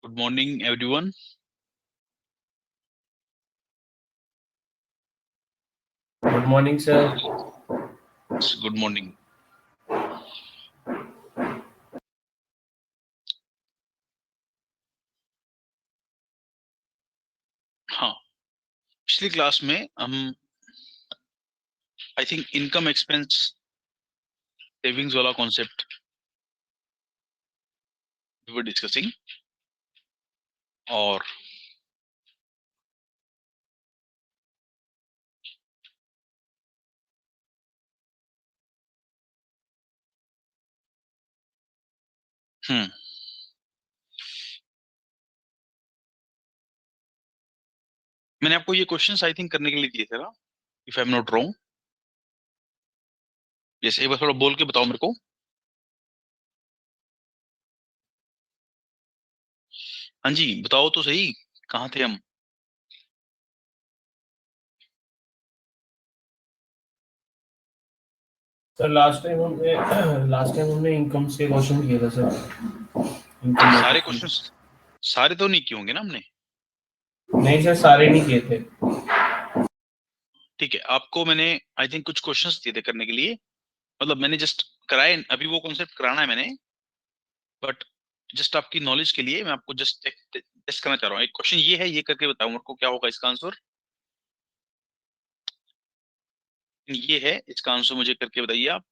Good morning, everyone. Good morning, sir. Good morning. हाँ, पिछली class में हम I think income expense savings वाला कॉन्सेप्ट वी वर डिस्कसिंग और मैंने आपको ये क्वेश्चंस आई थिंक करने के लिए दिए थे ना, if I am not wrong. जैसे एक बार थोड़ा बोल के बताओ मेरे को। हाँ जी, बताओ तो सही, कहाँ थे हम? सर लास्ट टाइम हमने इनकम से क्वेश्चन किया था सर। सारे क्वेश्चंस सारे तो नहीं किए होंगे ना हमने। नहीं सर, सारे नहीं किए थे। ठीक है, आपको मैंने आई थिंक कुछ क्वेश्चंस दिए थे करने के लिए, मतलब मैंने जस्ट कराए, अभी वो कॉन्सेप्ट कराना है मैंने, बट जस्ट आपकी नॉलेज के लिए मैं आपको जस्ट टेस्ट करना चाह रहा हूँ। एक क्वेश्चन ये है, ये करके बताओ मेरे को क्या होगा इसका आंसर। ये है, इसका आंसर मुझे करके बताइए आप।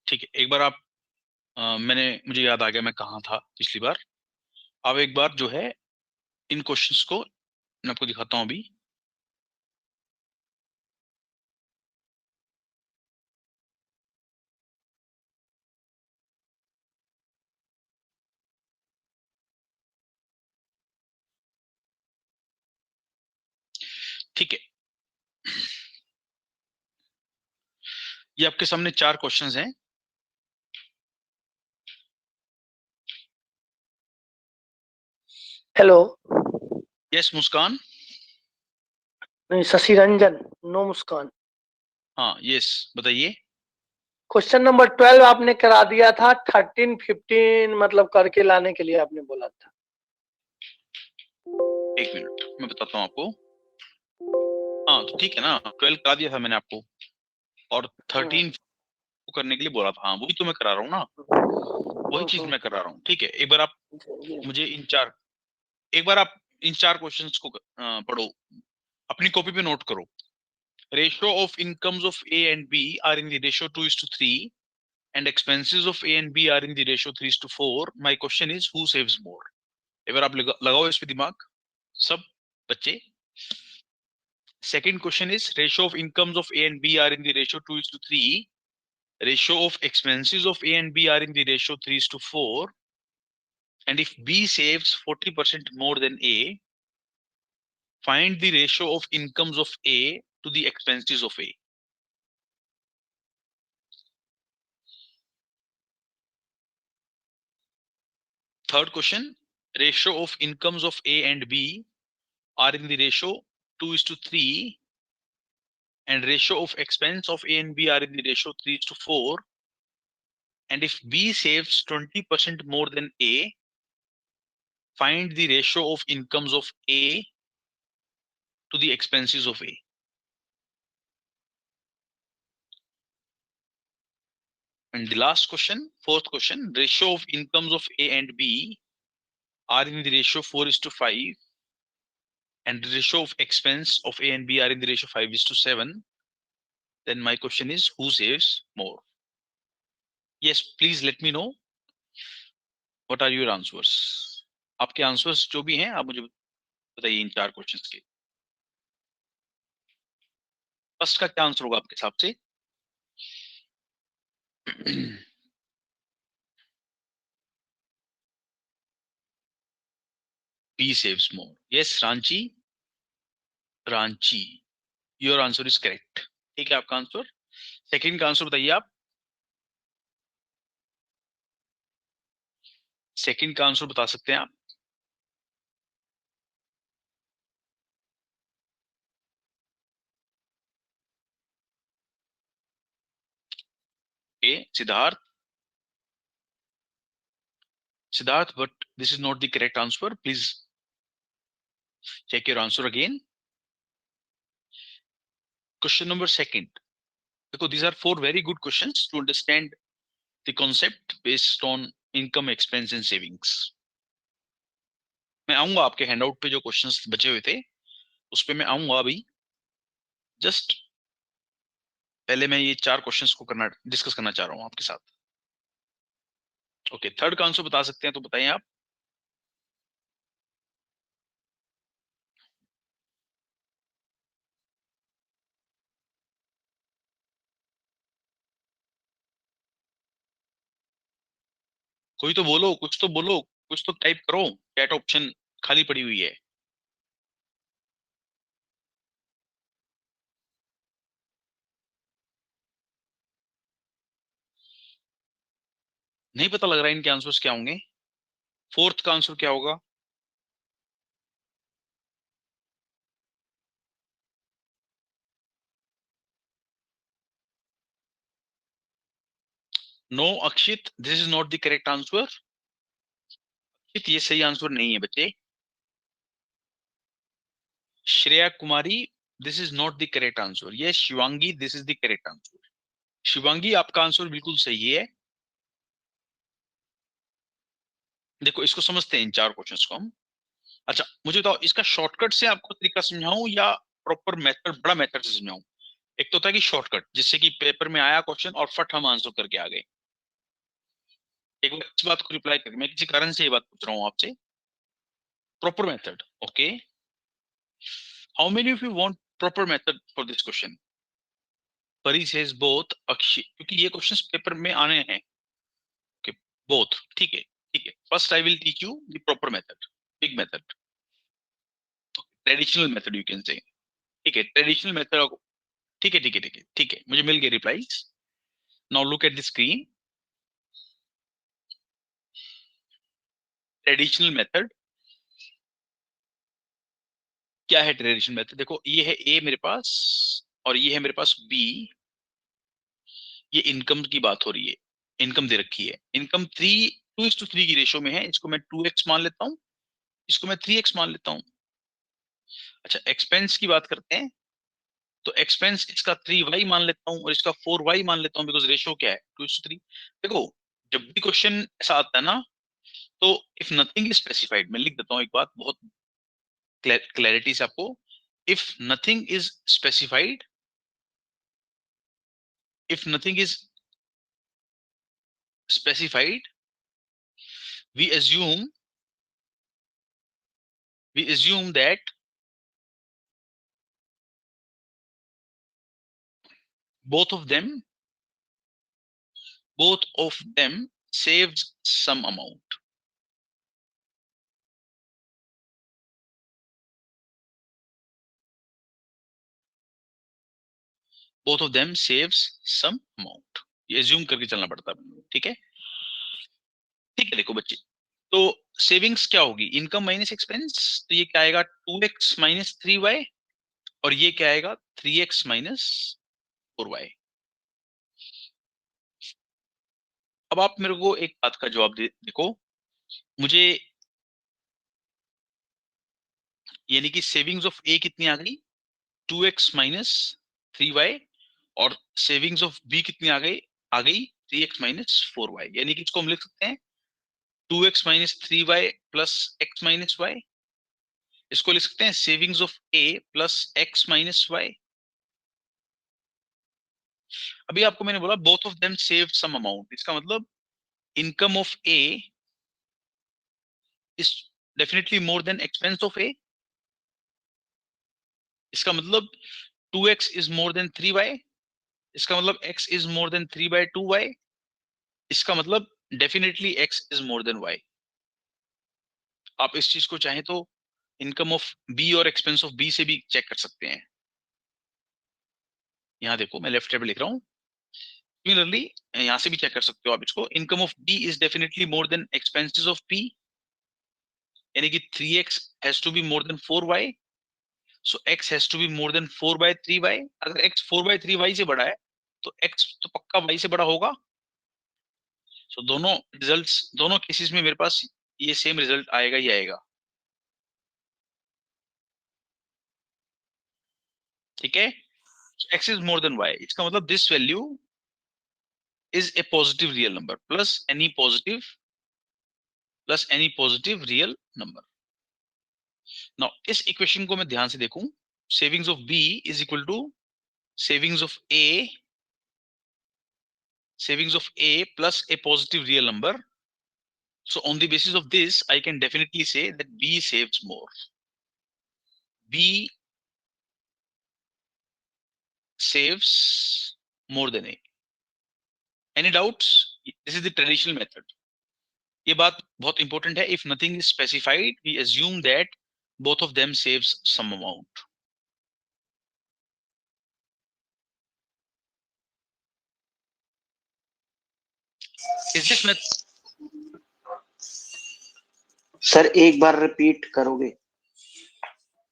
ठीक है, एक बार आप मुझे याद आ गया मैं कहाँ था पिछली बार। अब एक बार जो है इन क्वेश्चंस को मैं आपको दिखाता हूँ अभी। ठीक है, ये आपके सामने 4 क्वेश्चंस हैं। हेलो। यस मुस्कान। नहीं, शशि रंजन। नो मुस्कान। हाँ यस, बताइए। क्वेश्चन नंबर 12 आपने करा दिया था, 13 15 मतलब करके लाने के लिए आपने बोला था। एक मिनट मैं बताता हूँ आपको। हाँ तो ठीक है ना, 12 करा दिया था मैंने आपको, और 13 को करने के लिए बोला था। हाँ वही तो मैं करा रहा हूँ ना, वही चीज मैं करा रहा हूँ। ठीक है, एक बार आप मुझे एक बार आप इन 4 क्वेश्चंस को पढ़ो, अपनी कॉपी पे नोट करो। Ratio of incomes of A and B are in the ratio 2:3 and expenses of A and B are in the ratio 3:4. My question is who saves more? एक बार आप लगाओ इस पे दिमाग सब बच्चे। Second question is ratio of incomes of A and B are in the ratio 2:3. Ratio of expenses of A and B are in the ratio 3:4. And if B saves 40% more than A, find the ratio of incomes of A to the expenses of A. Third question, ratio of incomes of A and B are in the ratio 2:3 and ratio of expense of A and B are in the ratio 3:4. And if B saves 20% more than A, find the ratio of incomes of A to the expenses of A. And the last question, fourth question, ratio of incomes of A and B are in the ratio 4:5 and the ratio of expense of A and B are in the ratio 5:7. Then my question is who saves more? Yes, please let me know what are your answers. आपके answers जो भी हैं आप मुझे बताइए इन 4 questions के। First का क्या आंसर होगा आपके हिसाब से? B saves more. Yes Ranchi, Ranchi, your answer is correct. ठीक है आपका आंसर। सेकंड का आंसर बताइए आप। सेकंड का आंसर बता सकते हैं आप? ए Siddharth, Siddharth, but this is not the correct answer. Please check your answer again. Question number second. देखो, these are 4 very good questions to understand the concept based on income, expense and savings. मैं आऊंगा आपके handout पे जो questions बचे हुए थे उस पे मैं आऊंगा अभी। जस्ट पहले मैं ये 4 क्वेश्चंस को डिस्कस करना चाह रहा हूं आपके साथ। ओके, थर्ड का आंसर बता सकते हैं तो बताइए आप। कोई तो बोलो, कुछ तो बोलो, कुछ तो टाइप करो। चैट ऑप्शन खाली पड़ी हुई है। नहीं पता लग रहा है इनके आंसर्स क्या होंगे। फोर्थ का आंसर क्या होगा? No Akshit, this is not the correct answer. Akshit, ये सही आंसर नहीं है बच्चे। Shreya Kumari, this is not the correct answer. ये Shivangi, this is the correct answer. Shivangi, आपका आंसर बिल्कुल सही है। देखो, इसको समझते हैं इन 4 क्वेश्चंस को हम। अच्छा मुझे बताओ, इसका शॉर्टकट से आपको तरीका समझाऊं या प्रॉपर मेथड, बड़ा मेथड से समझाऊं? एक तो होता है कि शॉर्टकट, जिससे कि पेपर में आया क्वेश्चन और फट हम आंसर करके आ गए। एक बार इस बात को रिप्लाई करके, मैं किसी कारण से ये बात पूछ रहा हूँ आपसे। Proper method, okay. How many of you want proper method for this question? परी सेज बोथ। अक्षय, क्योंकि ये क्वेश्चंस पेपर में आने हैं। ओके, बोथ, ठीक है ठीक है। First I will teach you the proper method, big method, traditional method you can say. ठीक है, ट्रेडिशनल मेथड। ठीक है ठीक है ठीक है ठीक है, मुझे मिल गए replies. Now look at the screen. Traditional method क्या है? ट्रेडिशनल मेथड देखो, ये है ए मेरे पास और ये है मेरे पास बी। ये इनकम की बात हो रही है, इनकम दे रखी है। इनकम 2:3 की रेशो में है। इसको मैं 2x मान लेता हूँ, इसको मैं 3x मान लेता हूँ। अच्छा, एक्सपेंस की बात करते हैं तो एक्सपेंस इसका 3y मान लेता हूँ और इसका 4y मान लेता हूँ, बिकॉज रेशियो क्या है? 2:3। देखो, जब भी क्वेश्चन ऐसा आता है ना, तो इफ नथिंग इज स्पेसिफाइड, मैं लिख देता हूँ एक बात बहुत क्लैरिटी से आपको। If nothing is specified, if nothing is specified, we assume that both of them saves some amount. Both of them saves some amount, ये assume करके चलना पड़ता है। ठीक है ठीक है। देखो बच्चे, तो सेविंग्स क्या होगी? Income minus expense. तो ये क्या आएगा? 2x minus 3y। और ये क्या आएगा? 3x minus 4y। अब आप मेरे को एक बात का जवाब दे, देखो मुझे, यानी कि सेविंग्स ऑफ ए कितनी आ गई? 2x minus 3y। और सेविंग्स ऑफ बी कितनी आ गई 3x माइनस 4y। यानी कि इसको हम लिख सकते हैं 2x minus 3y plus x minus y. इसको लिख सकते हैं savings of A plus x minus y. अभी आपको मैंने बोला both of them save some amount, इसका मतलब income of A is definitely more than expense of A. इसका मतलब 2x is more then 3y। इसका मतलब x is more then 3/2y। इसका मतलब definitely x is more than y। आप इस चीज को चाहे तो इनकम ऑफ बी और एक्सपेंस ऑफ बी से भी चेक कर सकते हैं। यहाँ देखो मैं लेफ्ट साइड पे लिख रहा हूँ। सिमिलरली यहाँ से भी चेक कर सकते हो आप इसको। Income of B is definitely more than expenses of P, यानी कि 3x has to be more than 4y। So x has to be more than 4/3y। अगर x 4/3y से बड़ा है तो x तो पक्का y से बड़ा होगा। सो दोनों रिजल्ट्स, दोनों केसेस में मेरे पास ये सेम रिजल्ट आएगा ही आएगा। ठीक है, x is more than y, इसका मतलब this value is a positive real number plus any positive real number. Now इस इक्वेशन को मैं ध्यान से देखूं, savings of b is equal to savings of a plus a positive real number. So on the basis of this, I can definitely say that b saves more. B saves more than a. Any doubts? This is the traditional method. ये बात बहुत important है। If nothing is specified, we assume that both of them saves some amount. Is this method? Sir एक बार repeat करोगे?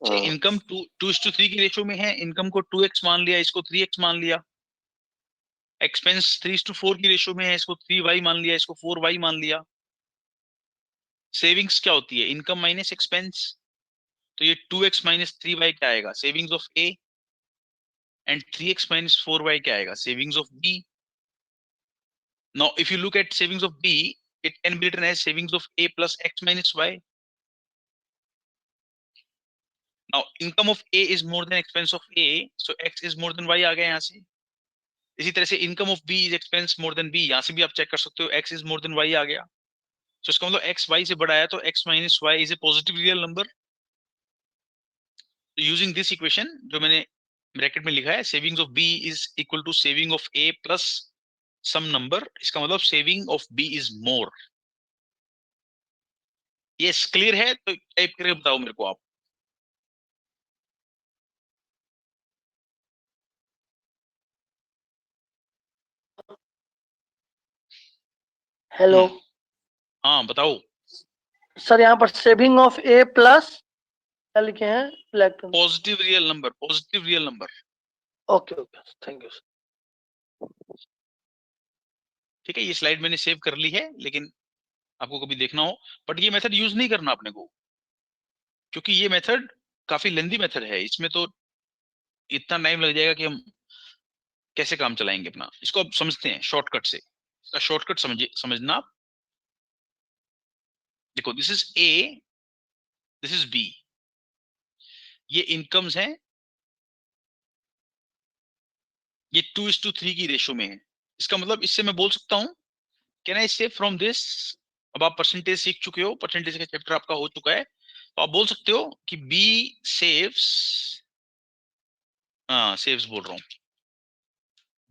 Income 2:3 की ratio में है। Income को 2x मान लिया, इसको 3x मान लिया। एक्सपेंस 3:4 की रेशो में है, इसको 3y मान लिया, इसको 4y मान लिया। सेविंग्स क्या होती है? Income minus expense. तो ये 2x माइनस 3y क्या आएगा? Savings of A. And 3x minus 4y क्या आएगा? Savings of B. Now if you look at savings of B, it can be written as savings of a plus x minus y. Now income of a is more than expense of a, so x is more than y आ गया यहाँ से। इसी तरह से income of B is expense more than B, यहाँ से भी आप चेक कर सकते हो, x is more than y आ गया। तो इसका मतलब x y से बड़ा है तो x minus y is a positive real number. Using this equation जो मैंने ब्रैकेट में लिखा है, savings of b is equal to saving of a plus some number, इसका मतलब saving of b is more. ये क्लियर है? तो टाइप करके बताओ मेरे को आप। हेलो हाँ बताओ। सर, यहाँ पर सेविंग ऑफ ए प्लस क्या लिखे हैं? Black. Positive real number, positive real number. Okay okay, thank you sir. ठीक है, ये स्लाइड मैंने सेव कर ली है, लेकिन आपको कभी देखना हो, बट ये मेथड यूज नहीं करना अपने को, क्योंकि ये मेथड काफी लेंदी मेथड है। इसमें तो इतना टाइम लग जाएगा कि हम कैसे काम चलाएंगे अपना। इसको अब समझते हैं शॉर्टकट से। इसका शॉर्टकट समझना आप। देखो, this is A, this is B, ये इनकम्स हैं, ये 2:3 की रेशो में है। इसका मतलब इससे मैं बोल सकता हूं, कैन आई से फ्रॉम दिस, अब आप परसेंटेज सीख चुके हो, परसेंटेज का चैप्टर आपका हो चुका है, तो आप बोल सकते हो कि बी सेव्स, सेव्स बोल रहा हूं,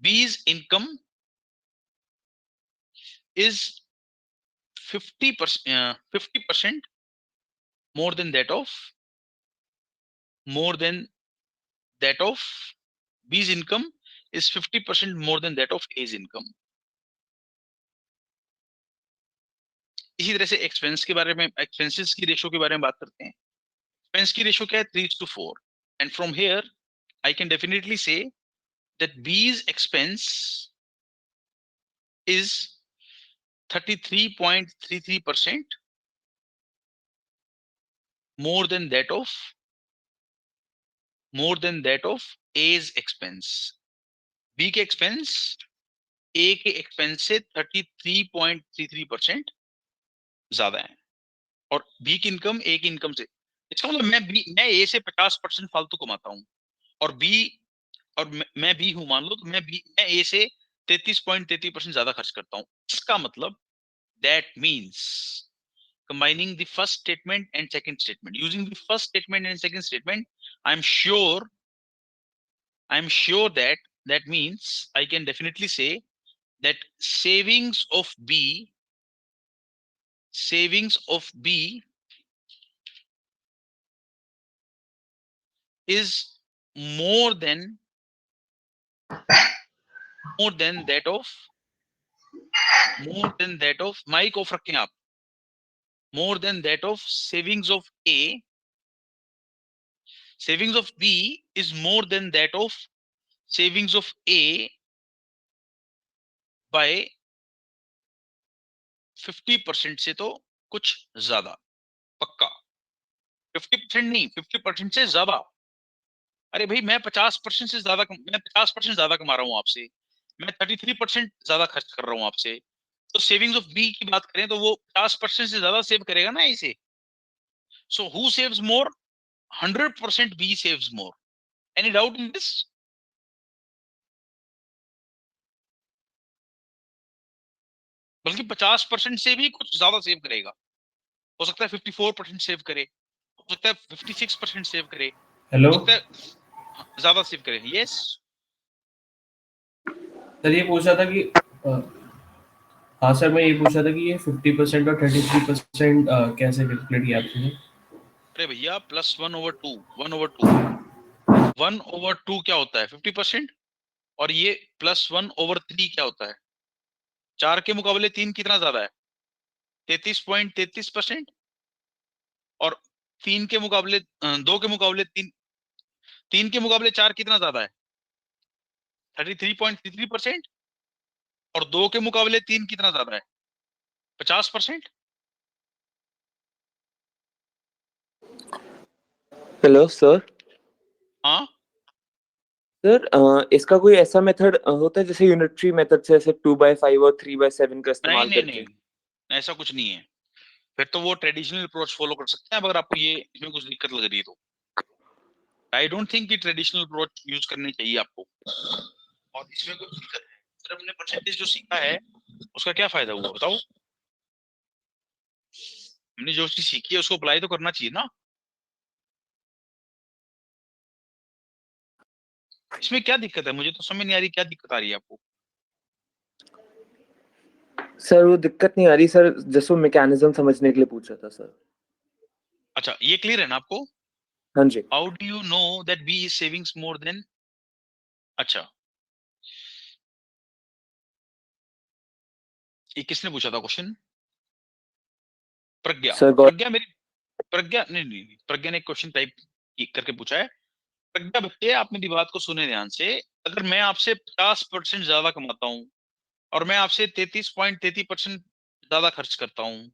बीज income is 50% more than that of B's income is 50% more than that of A's income. इसी तरह से एक्सपेंस के बारे में, एक्सपेंसेस की रेशो के बारे में बात करते हैं। एक्सपेंस की रेशो क्या है? 3:4, and from here I can definitely say that B's expense is 33.33% more than that of A's expense. B के एक्सपेंस A के एक्सपेंस से 33.33% ज्यादा है, और B की इनकम A की इनकम से। इसका मतलब मैं A से 50% फालतू कमाता हूँ, और मैं B हूं मान लो, तो मैं A से 33.33% ज्यादा खर्च करता हूँ। इसका मतलब that means combining the first statement and second statement. Using the first statement and second statement, I'm sure that that means I can definitely say that savings of B is more than that of mic off रखें आप, more than that of savings of A. Savings of B is more than that of savings of A by 50% से तो कुछ ज्यादा, पक्का 50% नहीं, 50% से ज्यादा। अरे भाई मैं 50% से ज्यादा मैं 50% ज्यादा कमा रहा हूं आपसे, मैं 33% ज्यादा खर्च कर रहा हूं आपसे, तो सेविंग्स ऑफ बी की बात करें तो वो 50% से ज्यादा सेव करेगा ना इसे। So who saves more? 100% B saves more. Any doubt in this? बल्कि 50% से भी कुछ ज्यादा सेव करेगा, हो सकता है 54% सेव करे, हो सकता है 56% सेव करे, हेलो हो सकता है ज्यादा सेव करे। यस सर, ये पूछ रहा था कि हाँ सर, मैं ये पूछ रहा था कि ये 50% और 33% कैसे कैलकुलेट किया आपने? अरे भैया +1/2 1/2 क्या होता है? 50%। और ये +1/3 क्या होता है? 4 के मुकाबले 3 कितना ज्यादा है? 33.33%। और 3 के मुकाबले 2 के मुकाबले 3 के मुकाबले 4 कितना ज्यादा है? 33.33%। और 2 के मुकाबले 3 कितना ज्यादा है? 50%। Hello sir. हाँ सर इसका कोई ऐसा मेथड होता है जैसे यूनिटरी मेथड से, ऐसे 2/5 और 3/7 का नहीं इस्तेमाल नहीं करके? नहीं, ऐसा कुछ नहीं है। फिर तो वो ट्रेडिशनल अप्रोच फॉलो कर सकते हैं, अगर आपको ये इसमें कुछ दिक्कत लग रही है तो। आई डोंट थिंक कि ट्रेडिशनल अप्रोच यूज करनी चाहिए आपको, और इसमें कुछ दिक्कत है। सर हमने परसेंटेज जो सीखा है उसका क्या फायदा हुआ बताओ? हमने जो चीज सीखी है उसको अप्लाई तो करना चाहिए ना। इसमें क्या दिक्कत है? मुझे तो समझ नहीं आ रही क्या दिक्कत आ रही है आपको। सर वो दिक्कत नहीं आ रही सर, जैसे वो मैकेनिज्म समझने के लिए पूछ रहा था सर। अच्छा ये क्लियर है ना आपको? हाँ जी। How do you know that B is savings more than? अच्छा ये किसने पूछा था क्वेश्चन? प्रज्ञा। सर प्रज्ञा नहीं नहीं नहीं, प्रज्ञा ने एक क्वेश्चन टाइप करके पूछा है। प्रज्ञा बच्चे आप मेरी बात को सुने ध्यान से। अगर मैं आपसे 50% ज्यादा कमाता हूं और मैं आपसे 33.33% ज्यादा खर्च करता हूं,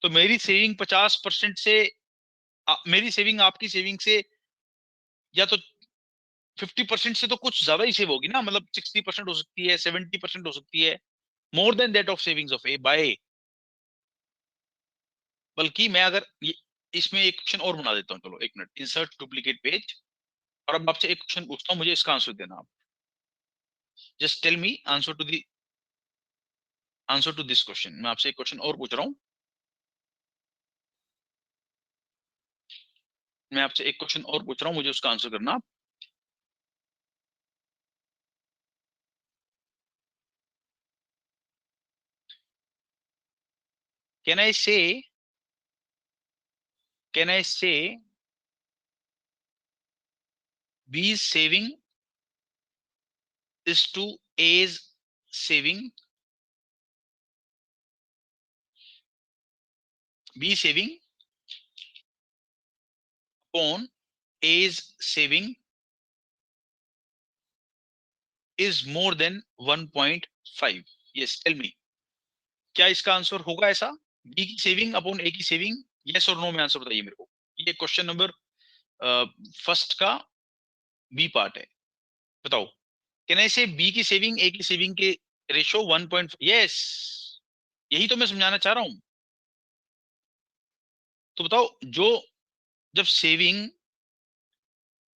तो मेरी सेविंग 50% से मेरी सेविंग आपकी सेविंग से या तो 50% से तो कुछ ज्यादा ही सेव होगी ना, मतलब 60% हो सकती है, 70% हो सकती है, more than that of savings of A by. बल्कि मैं अगर इसमें एक क्वेश्चन और बना देता हूँ, चलो एक मिनट, इंसर्ट डुप्लीकेट पेज। और अब आपसे एक क्वेश्चन पूछता हूँ, मुझे इसका आंसर देना आप। Just tell me answer to this question. मैं आपसे एक क्वेश्चन और पूछ रहा हूँ, मुझे उसका आंसर करना आप। कैन आई से B's saving is to A's saving? B saving upon A's saving is more than 1.5? Yes, tell me, क्या इसका आंसर होगा ऐसा? B की सेविंग अपॉन A की सेविंग? यस और नो में आंसर बताइए मेरे को। ये क्वेश्चन नंबर फर्स्ट का बी पार्ट है, बताओ। कैन आई से B की सेविंग A की सेविंग के रेशो 1.5? यस, यही तो मैं समझाना चाह रहा हूं। तो बताओ, जब सेविंग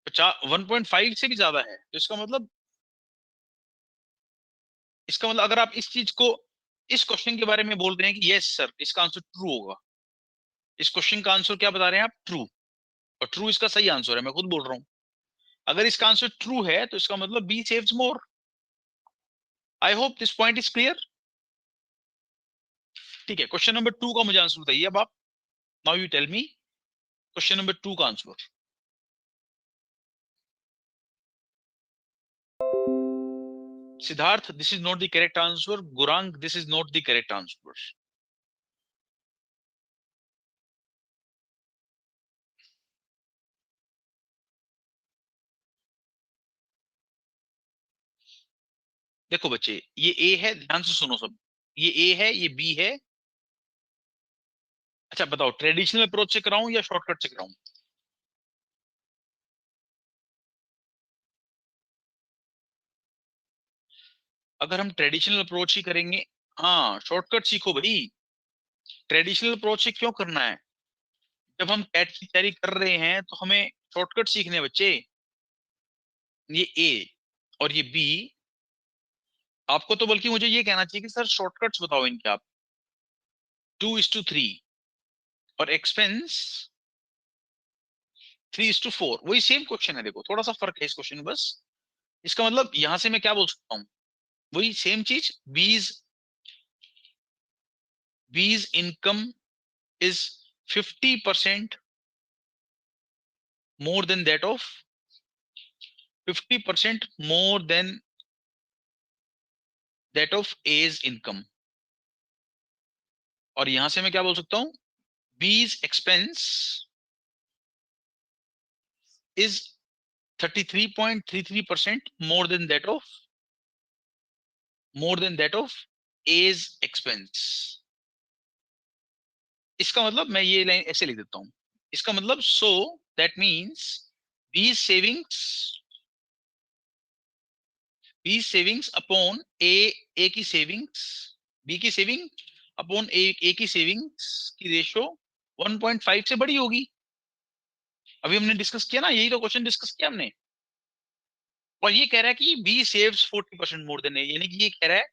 1.5 से भी ज्यादा है तो इसका मतलब अगर आप इस चीज को, इस क्वेश्चन के बारे में बोल रहे हैं कि यस सर इसका आंसर ट्रू होगा, इस क्वेश्चन का आंसर क्या बता रहे हैं आप? ट्रू। और ट्रू इसका सही आंसर है, मैं खुद बोल रहा हूं। अगर इसका आंसर ट्रू है तो इसका मतलब B saves more. I hope this point is clear. ठीक है, क्वेश्चन नंबर 2 का मुझे आंसर बताइए अब आप। Now you tell me question number 2 का answer. Siddharth, this is not the correct answer. Gurang, this is not the correct answer. देखो बच्चे, ये ए है, ध्यान से सुनो सब। ये ए है, ये बी है। अच्छा बताओ, ट्रेडिशनल अप्रोच से कराऊं या शॉर्टकट से कराऊं? अगर हम ट्रेडिशनल अप्रोच ही करेंगे, हाँ शॉर्टकट सीखो भाई। ट्रेडिशनल अप्रोच से क्यों करना है? जब हम कैट की तैयारी कर रहे हैं तो हमें शॉर्टकट सीखने हैं बच्चे। ये ए और ये बी, आपको तो बल्कि मुझे ये कहना चाहिए कि सर शॉर्टकट्स बताओ इनके आप। 2:3 और एक्सपेंस 3:4, वही सेम क्वेश्चन है। देखो थोड़ा सा फर्क है इस क्वेश्चन में बस। इसका मतलब यहां से मैं क्या बोल सकता हूँ, वही सेम चीज। बीज income is 50% more than that of 50% more than that of A's income। और यहां से मैं क्या बोल सकता हूं, B's expense is 33.33% more than that of A's expense। इसका मतलब मैं ये लाइन ऐसे लिख देता हूं। इसका मतलब so that means B's savings upon A की सेविंग्स, बी की सेविंग अपॉन ए की सेविंग्स की रेशो 1.5 से बड़ी होगी। अभी हमने डिस्कस किया ना, यही तो क्वेश्चन डिस्कस किया हमने। और ये कह रहा है कि बी सेव्स 40% मोर देन ए, यानी कि ये कह रहा है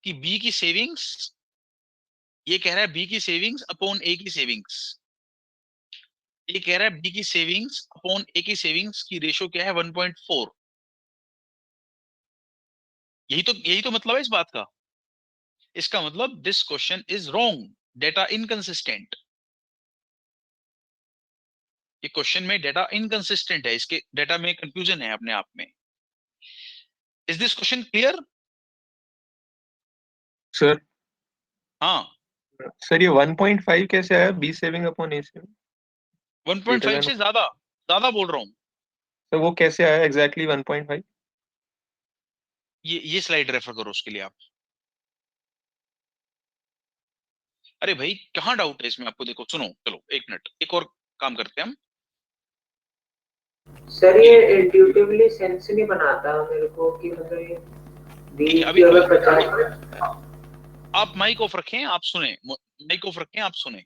कि बी की सेविंग्स, ये कह रहा है बी की सेविंग्स अपॉन ए की सेविंग्स, ये कह रहा है बी की सेविंग्स अपॉन ए की सेविंग्स की रेशो क्या है? 1.4। यही तो मतलब है इस बात का। इसका मतलब this question is wrong, data inconsistent. ये क्वेश्चन में डेटा इनकंसिस्टेंट है, इसके डेटा में कंफ्यूजन है अपने आप में। Is this question clear? Sir हाँ, सर ये 1.5 कैसे आया? बी सेविंग अपॉन ए सेविंग 1.5 से ज्यादा ज्यादा बोल रहा हूँ। तो वो कैसे आया एग्जैक्टली 1.5? ये स्लाइड रेफर करो उसके लिए आप। अरे भाई कहाँ डाउट है इसमें आपको? देखो सुनो, चलो एक मिनट, एक और काम करते हैं हम। सर ये इंट्यूटिवली सेंस नहीं बनाता मेरे को कि मतलब ये ठीक है, बीस अभी की अभी अगर 50। आप माइक ऑफ रखें, आप सुने, माइक ऑफ रखें, आप सुने।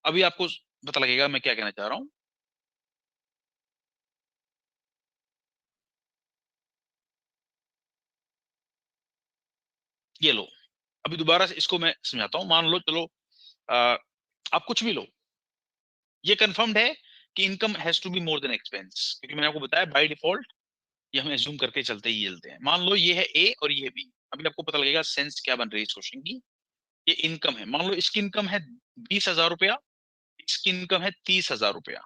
अभी आपको पता लगेगा मैं क्या कहना चाह रहा हूँ। ये लो, अभी दोबारा से इसको मैं समझाता हूँ। मान लो चलो आप कुछ भी लो, ये कंफर्म्ड है कि income has to be more than expense, क्योंकि मैंने आपको बताया बाय डिफॉल्ट ये हम एज्यूम करके चलते ही चलते हैं। मान लो ये है ए और ये है बी, अभी आपको पता लगेगा सेंस क्या बन रही है इस क्वेश्चन की। ये इनकम है, मान लो इसकी इनकम है 20,000 रुपया, इसकी इनकम है 30,000 रुपया।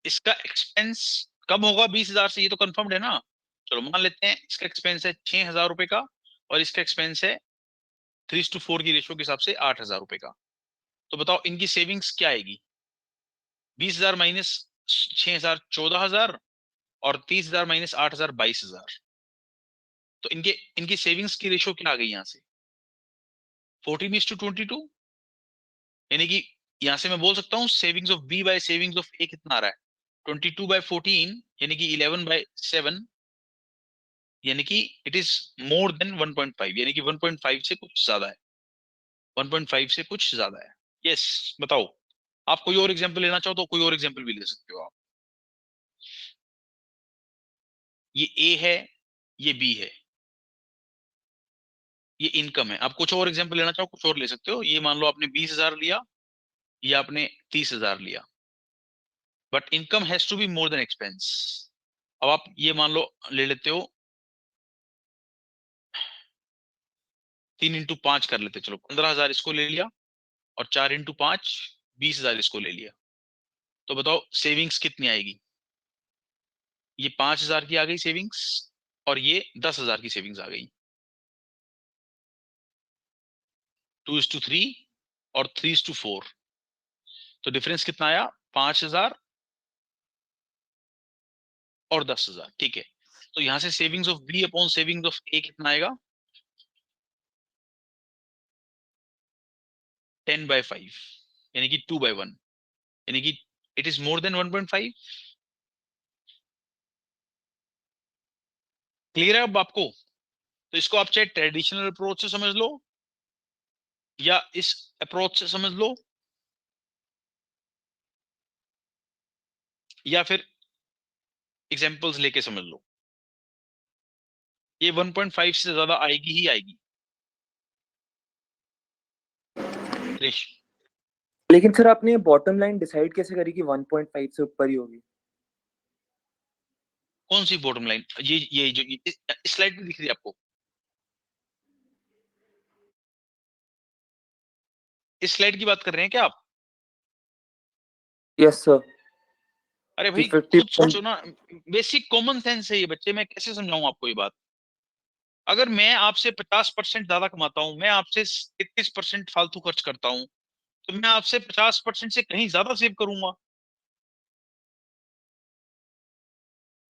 इसका एक्सपेंस कम होगा 20,000 से, ये तो कंफर्म्ड है ना। चलो मान लेते हैं इसका एक्सपेंस है 6,000 रुपए का और इसका एक्सपेंस है 3:4 की रेशो के हिसाब से 8,000 रुपए का। तो बताओ इनकी सेविंग्स क्या आएगी? 20,000 माइनस 6,000 14,000 और 30,000 माइनस 8,000 22,000। तो इनके इनकी सेविंग्स की रेशो क्या आ गई यहाँ से? 14:22। यानी कि यहां से मैं बोल सकता हूँ savings of B by savings of A कितना आ रहा है? 22/14, यानी कि 11/7, यानी कि इट इज मोर देन 1.5, यानी कि 1.5 से कुछ ज्यादा है। 1.5 से कुछ ज्यादा है। यस, बताओ। आप कोई और एग्जांपल लेना चाहो तो कोई और एग्जांपल भी ले सकते हो आप। ये ए है, ये बी है, ये इनकम है। आप कुछ और एग्जांपल लेना चाहो कुछ और ले सकते हो। ये मान लो आपने 20,000 लिया ये आपने 30,000 लिया, but income has to be more than expense. अब आप ये मान लो ले लेते हो 3 into 5 कर लेते, चलो 15,000 इसको ले लिया और 4 into 5 20,000 इसको ले लिया। तो बताओ सेविंग्स कितनी आएगी? ये 5,000 की आ गई सेविंग्स और ये 10,000 की सेविंग्स आ गई। 2:3 और 3:4, तो डिफरेंस कितना आया? 5,000 और 10,000। ठीक है, तो यहां से savings of B upon savings of A कितना आएगा? 10/5, यानी कि 2/1, यानी कि it is more than 1.5। Clear है अब आपको? तो इसको आप चाहे ट्रेडिशनल अप्रोच से समझ लो या इस अप्रोच से समझ लो या फिर एग्जांपल्स लेके समझ लो, ये 1.5 से ज्यादा आएगी ही आएगी। क्रिश, लेकिन सर आपने बॉटम लाइन डिसाइड कैसे करी कि 1.5 से ऊपर ही होगी? कौन सी बॉटम लाइन? ये जो स्लाइड में दिख रही है आपको, इस स्लाइड की बात कर रहे हैं क्या आप? Yes sir. अरे भाई 50 खुद सोचो ना, बेसिक कॉमन सेंस है ये बच्चे, मैं कैसे समझाऊं आपको ये बात? अगर मैं आपसे 50% ज्यादा कमाता हूं, मैं आपसे 33% फालतू खर्च करता हूं, तो मैं आपसे 50% से कहीं ज्यादा सेव करूंगा।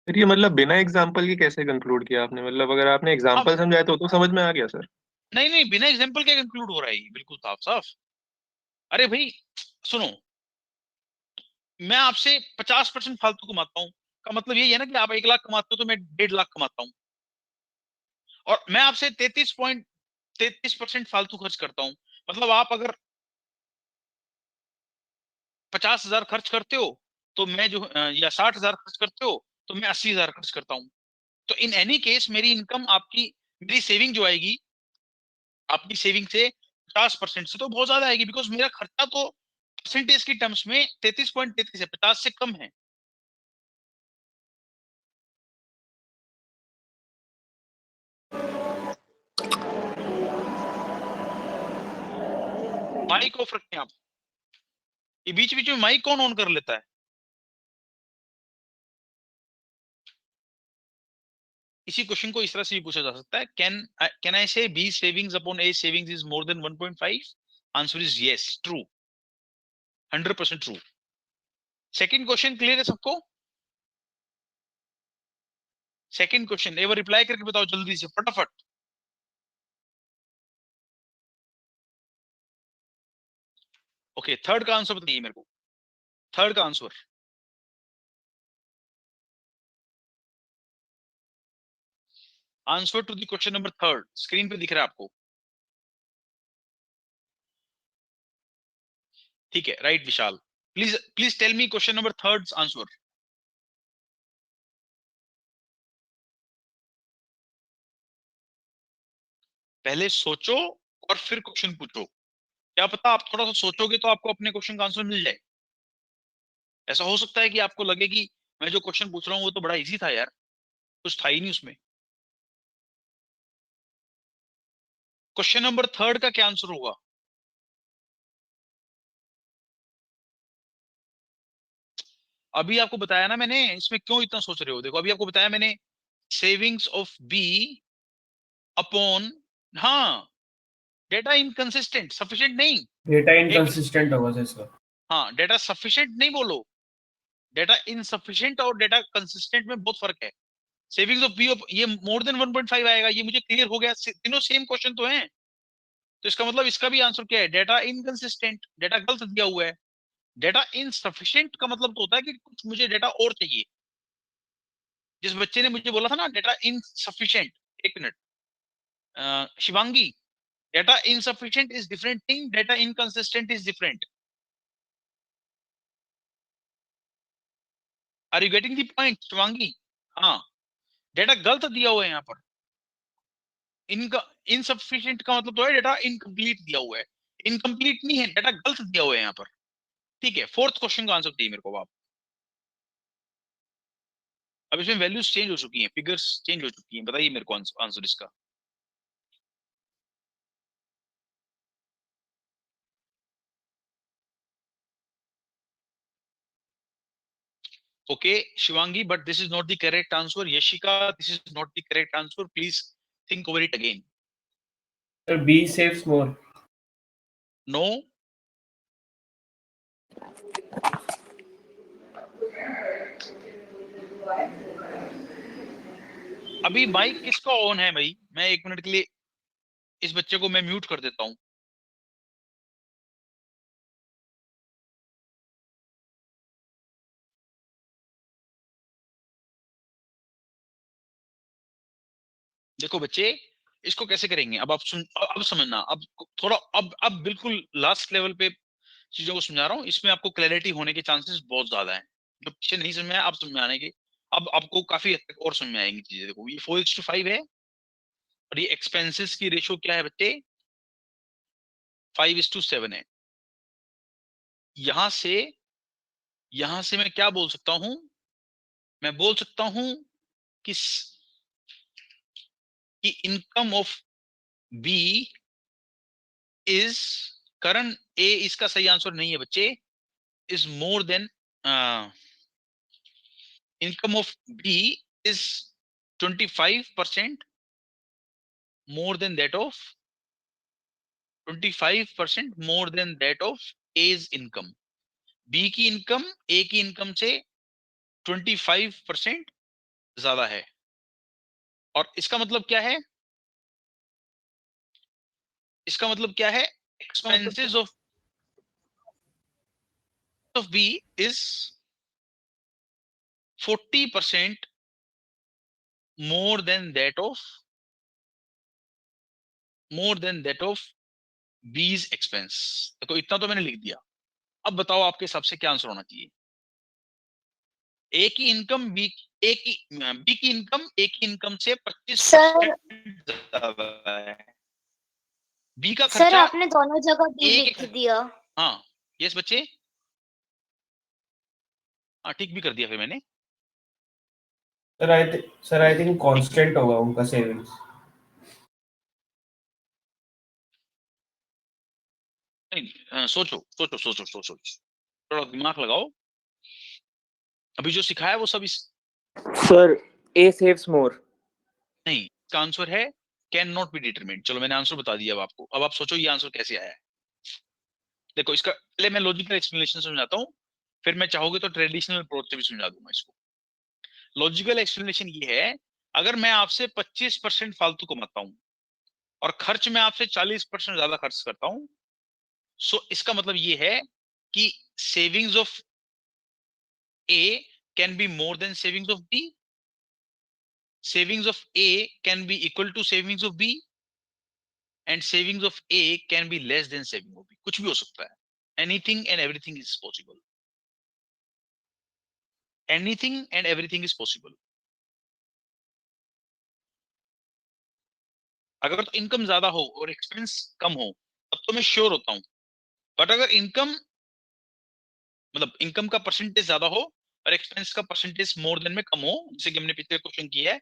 फिर ये मतलब बिना एग्जाम्पल के कैसे कंक्लूड किया आपने? मतलब अगर आपने अब एग्जाम्पल समझाया तो समझ में आ गया सर। नहीं नहीं, बिना एग्जांपल के कंक्लूड हो रहा है ये, बिल्कुल साफ साफ। अरे भाई सुनो, मैं आपसे 50% फालतू कमाता हूं का मतलब यही है ना कि आप 1 लाख कमाते हो तो मैं 1.5 लाख कमाता हूं, और मैं आपसे 33% फालतू खर्च करता हूं। मतलब आप अगर 50,000 खर्च करते हो तो मैं जो या 60,000 खर्च करते हो तो मैं 80,000 खर्च करता हूं। तो इन एनी केस मेरी इनकम आपकी, मेरी सेविंग जो आएगी आपकी सेविंग से 50% से तो बहुत ज्यादा आएगी, बिकॉज मेरा खर्चा तो परसेंटेज की टर्म्स में 33.33 है, 50 से कम है। माइक ऑफ रखें आप, ये बीच बीच में माइक कौन ऑन कर लेता है? इसी क्वेश्चन को इस तरह से भी पूछा जा सकता है, can I say B savings upon A savings is more than 1.5? Answer is yes, true, 100% true. Second question clear है सबको? सेकंड क्वेश्चन एक बार रिप्लाई करके बताओ जल्दी से, फटाफट। ओके, थर्ड का आंसर बताइए मेरे को, थर्ड का answer. Answer to the question number third screen पे दिख रहा है आपको? ठीक है, right Vishal, please please tell me question number third answer. पहले सोचो और फिर क्वेश्चन पूछो, क्या पता आप थोड़ा सा सोचोगे तो आपको अपने क्वेश्चन का आंसर मिल जाए। ऐसा हो सकता है कि आपको लगे कि मैं जो क्वेश्चन पूछ रहा हूँ वो तो बड़ा इजी था यार, कुछ था ही नहीं उसमें। क्वेश्चन नंबर थर्ड का क्या आंसर होगा? अभी आपको बताया ना मैंने, इसमें क्यों इतना सोच रहे हो? देखो अभी आपको बताया मैंने, सेविंग्स ऑफ बी अपॉन, हाँ, डेटा इनकंसिस्टेंट, सफिशिएंट नहीं। डेटा एक, इनकंसिस्टेंट होगा सर इसका। हाँ, डेटा सफिशिएंट नहीं बोलो, डेटा इनसफिशिएंट और डेटा कंसिस्टेंट में बहुत फर्क है। सेविंग्स ऑफ बी ये मोर देन 1.5 आएगा, ये मुझे क्लियर हो गया, तीनों सेम क्वेश्चन तो हैं। तो इसका मतलब इसका भी आंसर क्या है? डेटा इनकंसिस्टेंट, डेटा गलत दिया हुआ है। डेटा इनसफिशिएंट का मतलब तो होता है कि कुछ मुझे डेटा और चाहिए। जिस बच्चे ने मुझे बोला था ना डेटा इनसफिशिएंट, एक minute, Shivangi, data insufficient is different thing, data inconsistent is different. Are you getting the point Shivangi? हाँ, डेटा गलत दिया हुआ है यहाँ पर। इनका इनसफिशिएंट का मतलब तो है डेटा इनकम्प्लीट दिया हुआ है, इनकम्प्लीट नहीं है, डेटा गलत दिया हुआ है यहाँ पर। ठीक है, फोर्थ क्वेश्चन का आंसर दिए मेरे को आप। अब इसमें वैल्यूज चेंज हो चुकी हैं, फिगर्स चेंज हो चुकी हैं, बताइए मेरे को आंसर इसका। Okay, Shivangi, but this is not the correct answer. Yashika, this is not the correct answer. Please think over it again. Sir, B saves more. No. अभी माइक किसका ऑन है भाई? मैं 1 मिनट के लिए इस बच्चे को मैं म्यूट कर देता हूं। देखो बच्चे, इसको कैसे करेंगे अब आप अब समझना। अब थोड़ा अब बिल्कुल लास्ट लेवल पे चीजों को समझा रहा हूँ। इसमें आपको क्लैरिटी होने के चांसेस बहुत ज्यादा है। जो पीछे नहीं समझ में आया अब समझ में आने के, अब आपको काफी हद तक और समझ में आएंगी चीजें। देखो ये 4:5 है और ये एक्सपेंसेस की रेशियो क्या है बच्चे? 5:7 है। यहां से मैं क्या बोल सकता हूं? मैं बोल सकता हूं कि income of B is current A, इसका सही आंसर नहीं है बच्चे, is more than income of B is 25% more than that of 25% more than that of A's income. B की इनकम A की इनकम से 25% ज्यादा है। और इसका मतलब क्या है? इसका मतलब क्या है? Expenses of B is 40% more than that of B's expense। देखो इतना तो मैंने लिख दिया। अब बताओ आपके हिसाब से क्या आंसर होना चाहिए? ए की इनकम बी की इनकम ए की इनकम से 25% ज्यादा है। बी का सर खर्चा आपने दोनों जगह डी ए के लिख दिया। हाँ यस बच्चे, हाँ ठीक भी कर दिया फिर मैंने। सर आई थिंक कांस्टेंट होगा उनका सेविंग्स। नहीं, सोचो सोचो सोचो सोचो, थोड़ा दिमाग लगाओ। अभी जो सिखाया है वो सब सर ए सेव्स मोर। नहीं, इसका आंसर है कैन नॉट बी डिटरमिन्ड। चलो मैंने आंसर बता दिया अब आपको। अब आप सोचो ये आंसर कैसे आया है। देखो इसका पहले मैं लॉजिकल एक्सप्लेनेशन समझाता हूँ, फिर मैं चाहोगे तो ट्रेडिशनल अप्रोच से भी समझा दूंगा इसको। लॉजिकल एक्सप्लेनेशन ये है, अगर मैं आपसे 25% फालतू कमाता हूं और खर्च में आपसे 40% ज्यादा खर्च करता हूं, सो इसका मतलब ये है कि savings of A can be more than savings of B, savings of A can be equal to savings of B, and savings of A can be less than saving of B. कुछ भी हो सकता है। Anything and everything is possible. Anything and everything is possible. अगर तो income ज्यादा हो और एक्सपेंस कम हो तब तो मैं श्योर होता हूं। बट अगर इनकम मतलब इनकम का परसेंटेज ज्यादा हो और एक्सपेंस का परसेंटेज मोर देन में कम हो, जैसे कि हमने पिछले क्वेश्चन किया है,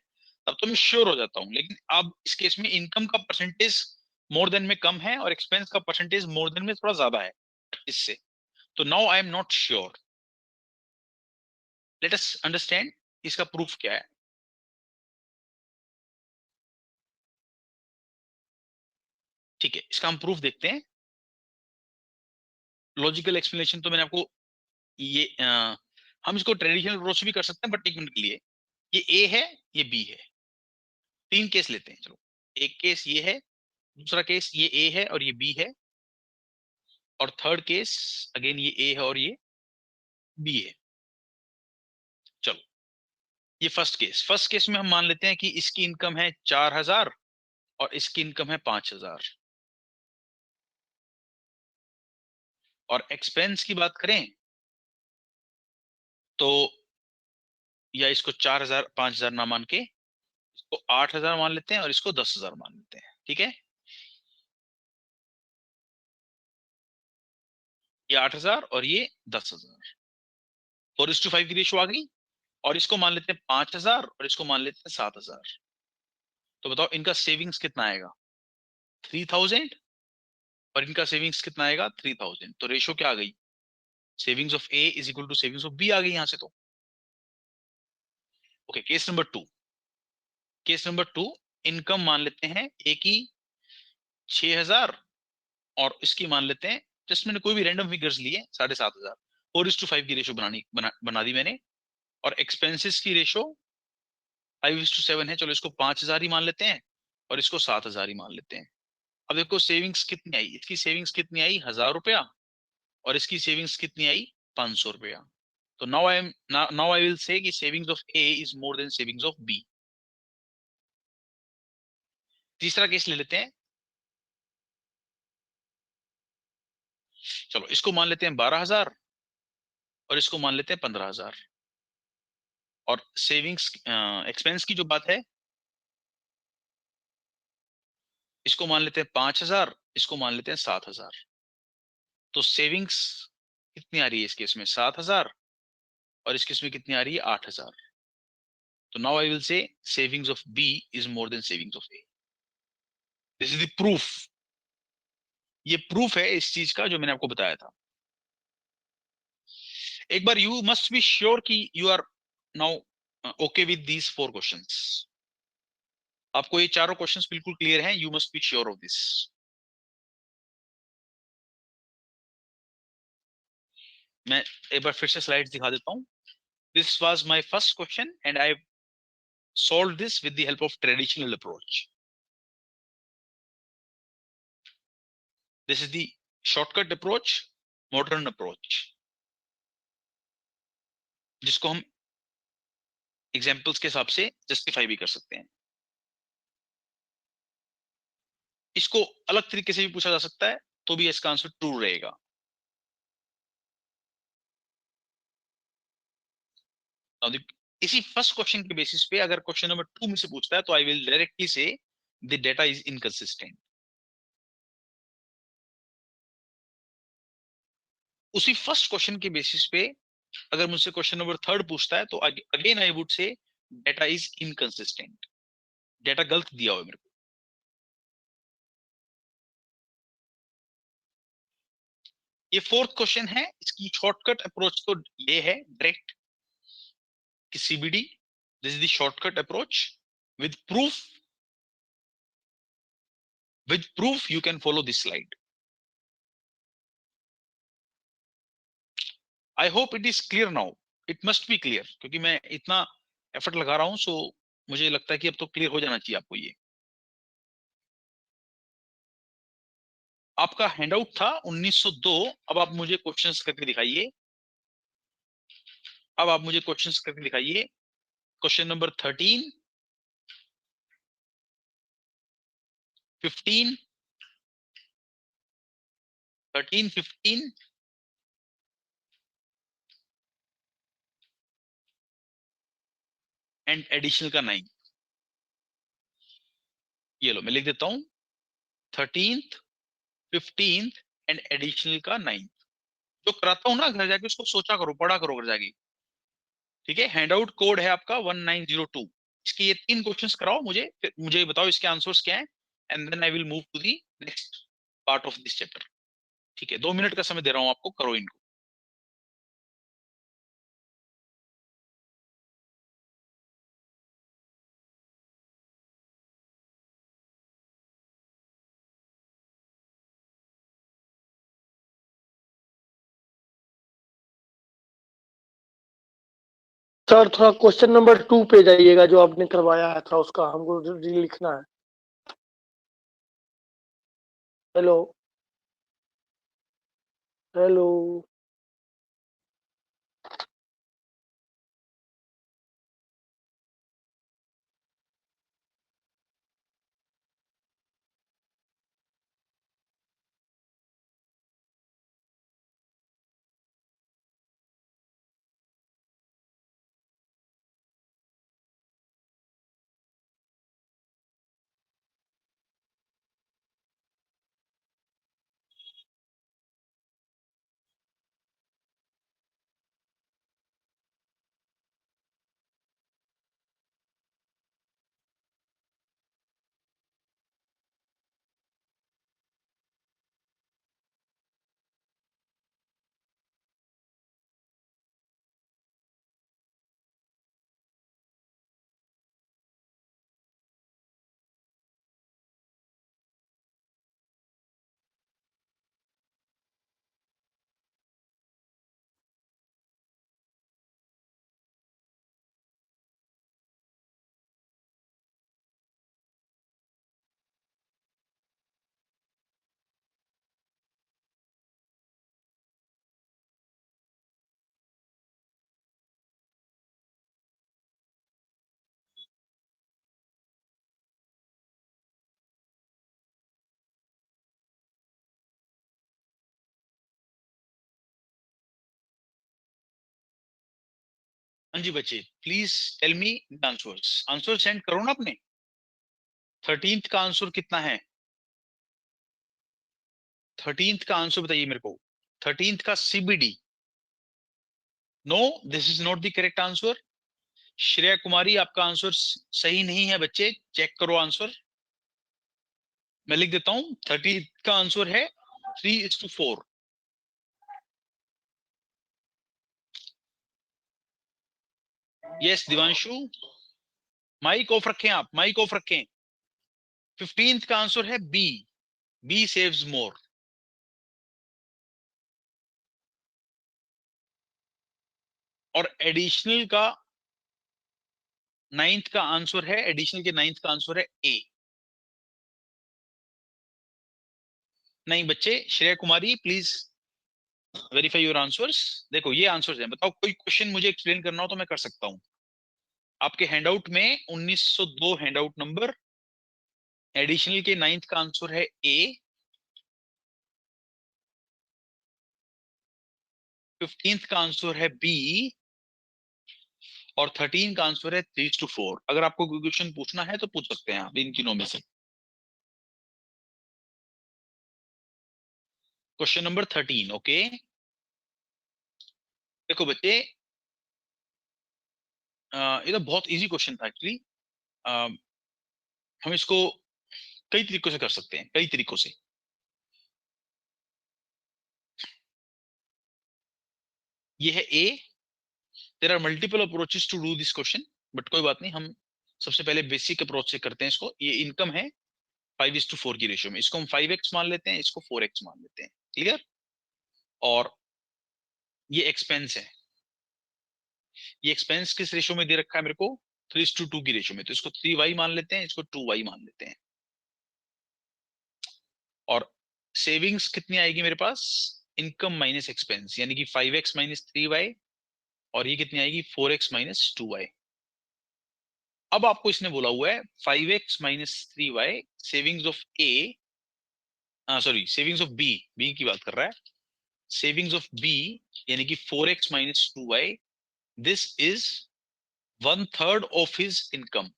तब तो मैं श्योर हो जाता हूं। लेकिन अब इस केस में इनकम का परसेंटेज मोर देन में कम है और एक्सपेंस का परसेंटेज मोर देन में थोड़ा ज्यादा है इससे, तो now I am not sure. Let us understand इसका प्रूफ क्या है। ठीक है, इसका हम प्रूफ देखते हैं। लॉजिकल एक्सप्लेनेशन तो मैंने आपको ये हम इसको ट्रेडिशनल अप्रोच भी कर सकते हैं, बट 1 मिनट के लिए, ये ए है ये बी है, 3 केस लेते हैं। चलो, एक केस ये है, दूसरा केस ये ए है और ये बी है, और थर्ड केस अगेन ये ए है और ये बी है। चलो, ये फर्स्ट केस में हम मान लेते हैं कि इसकी इनकम है 4000 और इसकी इनकम है 5000। और एक्सपेंस की बात करें तो या इसको 4000 5000 ना मान के इसको 8000 मान लेते हैं और इसको 10000 मान लेते हैं। ठीक है, ये 8,000 और ये 10,000। 4:5 की रेशो आ गई। और इसको मान लेते हैं 5,000 और इसको मान लेते हैं 7,000। तो बताओ इनका सेविंग्स कितना आएगा? 3,000 और इनका सेविंग्स कितना आएगा? 3,000। तो रेशो क्या आ गई? Savings of A is equal to savings of B आ गई यहां से। तो okay, case number 2। Case number 2, income मान लेते हैं ए की 6,000 और इसकी मान लेते हैं, जस्ट मैंने कोई भी रैंडम फिगर्स लिए, 7,500। 4:5 की रेशो बना दी मैंने। और एक्सपेंसेस की रेशो 5:7 है। चलो इसको 5,000 ही मान लेते हैं और इसको 7,000 ही मान लेते हैं। अब देखो सेविंग्स कितनी आई। इसकी सेविंग्स कितनी आई? 1,000 रुपया। और इसकी सेविंग्स कितनी आई? 500 रुपया। तो नाउ आई विल से कि savings of A is more than savings of B. तीसरा केस ले लेते हैं। चलो इसको मान लेते हैं 12,000 और इसको मान लेते हैं 15,000। और सेविंग्स एक्सपेंस की जो बात है, इसको मान लेते हैं 5,000, इसको मान लेते हैं 7,000। तो सेविंग्स कितनी आ रही है इस केस में? 7,000। और इस केस में कितनी आ रही है? 8,000। तो now I will say savings of B is more than savings of A. This is the proof. ये प्रूफ है इस चीज का जो मैंने आपको बताया था। एक बार यू मस्ट बी श्योर कि you are now okay with these 4 questions. आपको ये चारों क्वेश्चंस बिल्कुल क्लियर हैं। You must be sure of this. मैं एक बार फिर से स्लाइड्स दिखा देता हूं। This was my first question and I solved this with the help of traditional approach. This is the shortcut approach, modern approach, जिसको हम एग्जांपल्स के हिसाब से जस्टिफाई भी कर सकते हैं। इसको अलग तरीके से भी पूछा जा सकता है तो भी इसका आंसर ट्रू रहेगा। इसी फर्स्ट क्वेश्चन के बेसिस पे अगर क्वेश्चन नंबर 2 में से पूछता है तो आई विल डायरेक्टली से द डेटा इज इनकंसिस्टेंट। उसी फर्स्ट क्वेश्चन के बेसिस पे अगर मुझसे क्वेश्चन नंबर 3 पूछता है तो again I would say data is inconsistent. Data गलत दिया हुआ है मेरे को। ये 4th क्वेश्चन है। इसकी शॉर्टकट अप्रोच तो ये है डायरेक्ट कि CBD, this is the shortcut approach with proof. With proof you can follow this slide. I hope it is clear now. It must be clear क्योंकि मैं इतना एफर्ट लगा रहा हूं। सो मुझे लगता है कि अब तो क्लियर हो जाना चाहिए आपको। ये आपका हैंडआउट था 1902। अब आप मुझे क्वेश्चंस करके दिखाइए। अब आप मुझे क्वेश्चंस करके दिखाइए। क्वेश्चन नंबर 13, 15, 15 एंड एडिशनल का 9। ये लो मैं लिख देता हूं 13th, 15th एंड एडिशनल का 9। जो कराता हूं ना घर जाके उसको सोचा करो, पढ़ा करो घर जाके। ठीक है। हैंडआउट कोड है आपका 1902। इसके ये 3 क्वेश्चंस कराओ मुझे, फिर मुझे बताओ इसके आंसर्स क्या है and then I will move to the next part of this chapter. ठीक है, 2 मिनट का समय दे रहा हूं आपको, करो इनको। सर थोड़ा क्वेश्चन नंबर 2 पे जाइएगा जो आपने करवाया है, थोड़ा उसका हमको लिखना है। Hello hello. हाँ जी बच्चे, please tell me the answers. Answer send करो ना आपने। 13th का आंसर कितना है? 13th का आंसर बताइए मेरे को। 13th का CBD। No, this is not the correct answer. Shreya Kumari, आपका आंसर सही नहीं है बच्चे, चेक करो आंसर। मैं लिख देता हूं, 30 का आंसर है 3:4। यस दिवांशु, माइक ऑफ रखें आप, माइक ऑफ रखें। 15th का आंसर है बी सेव्स मोर। और एडिशनल का 9th का आंसर है, एडिशनल के 9th का आंसर है ए। नहीं बच्चे, श्रेया कुमारी प्लीज वेरीफाई योर आंसर्स। देखो ये आंसर्स हैं, बताओ कोई क्वेश्चन मुझे एक्सप्लेन करना हो तो मैं कर सकता हूं। आपके हैंडआउट में 1902 हैंडआउट नंबर, एडिशनल के 9th का आंसर है ए, 15th का आंसर है बी, और 13 का आंसर है 3:4। अगर आपको कोई क्वेश्चन पूछना है तो पूछ सकते हैं आप इन तीनों में से। Question number 13। ओके, देखो बच्चे, ये तो बहुत इजी क्वेश्चन था एक्चुअली। हम इसको कई तरीकों से कर सकते हैं, कई तरीकों से। ये है A. There are multiple approaches to do this question, but कोई बात नहीं, हम सबसे पहले बेसिक अप्रोच से करते हैं इसको। ये इनकम है 5:4 की रेशियो में, इसको हम 5x मान लेते हैं, इसको 4x मान लेते हैं। क्लियर? और ये एक्सपेंस है, ये एक्सपेंस किस रेशियो में दे रखा है मेरे को? 3:2 की रेशियो में, तो इसको 3y मान लेते हैं, इसको 2y मान लेते हैं। और सेविंग्स कितनी आएगी मेरे पास? इनकम माइनस एक्सपेंस, यानी कि 5x माइनस 3y, और ये कितनी आएगी? 4x minus 2y। अब आपको इसने बोला हुआ है 5x minus 3y savings of A, sorry savings of B की बात कर रहा है। सेविंग्स ऑफ बी यानी कि 4x minus 2y, this is 1/3 of his income.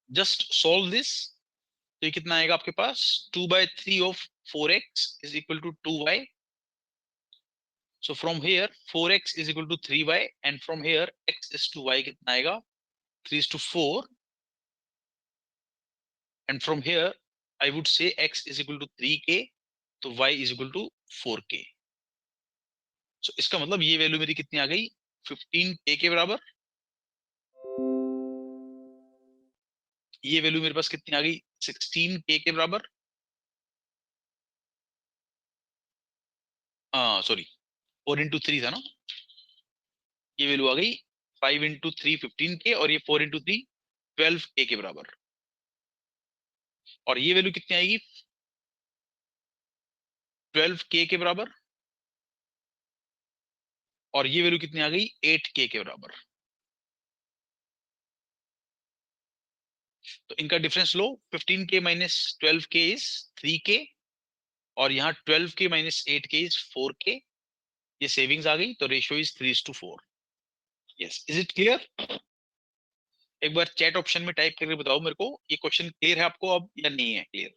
Just solve this. तो ये कितना आएगा आपके पास? 2/3 of 4x is equal to 2y। So from here 4x is equal to 3y, and from here x is to y कितना आएगा? 3:4, and from here I would say x is equal to 3k, तो y is equal to 4k। So इसका मतलब ये value मेरी कितनी आ गई? 15k के बराबर। ये वैल्यू मेरे पास कितनी आ गई? 16k के बराबर। सॉरी 4 into 3 था ना, ये वैल्यू आ गई 5 into 3 15k, और ये 4 into 3 12k के बराबर। और ये वैल्यू कितनी आएगी? 12k के बराबर। और ये वैल्यू कितनी आ गई? 8k के बराबर। तो इनका difference low, 15k minus 12k is 3k, और यहाँ 12k minus 8k is 4k। ये सेविंग्स आ गई, तो ratio is 3:4। Yes, is it clear? एक बार चैट ऑप्शन में टाइप करके बताओ मेरे को, ये क्वेश्चन क्लियर है आपको अब या नहीं है क्लियर?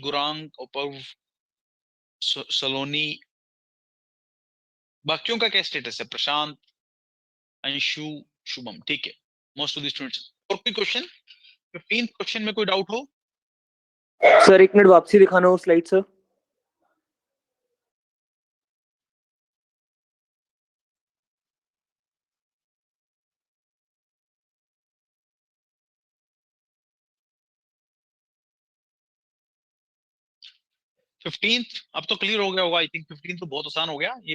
गुरांग, अपूर्व, सलोनी, बाकियों का क्या स्टेटस है? प्रशांत, अंशु, शुभम, ठीक है, मोस्ट ऑफ द स्टूडेंट्स। और कोई क्वेश्चन? 15th क्वेश्चन में कोई डाउट हो? सर एक मिनट वापसी दिखाना वो स्लाइड सर। फिफ्टींथ अब तो क्लियर हो गया होगा आई थिंक। 15 तो बहुत आसान हो गया। ये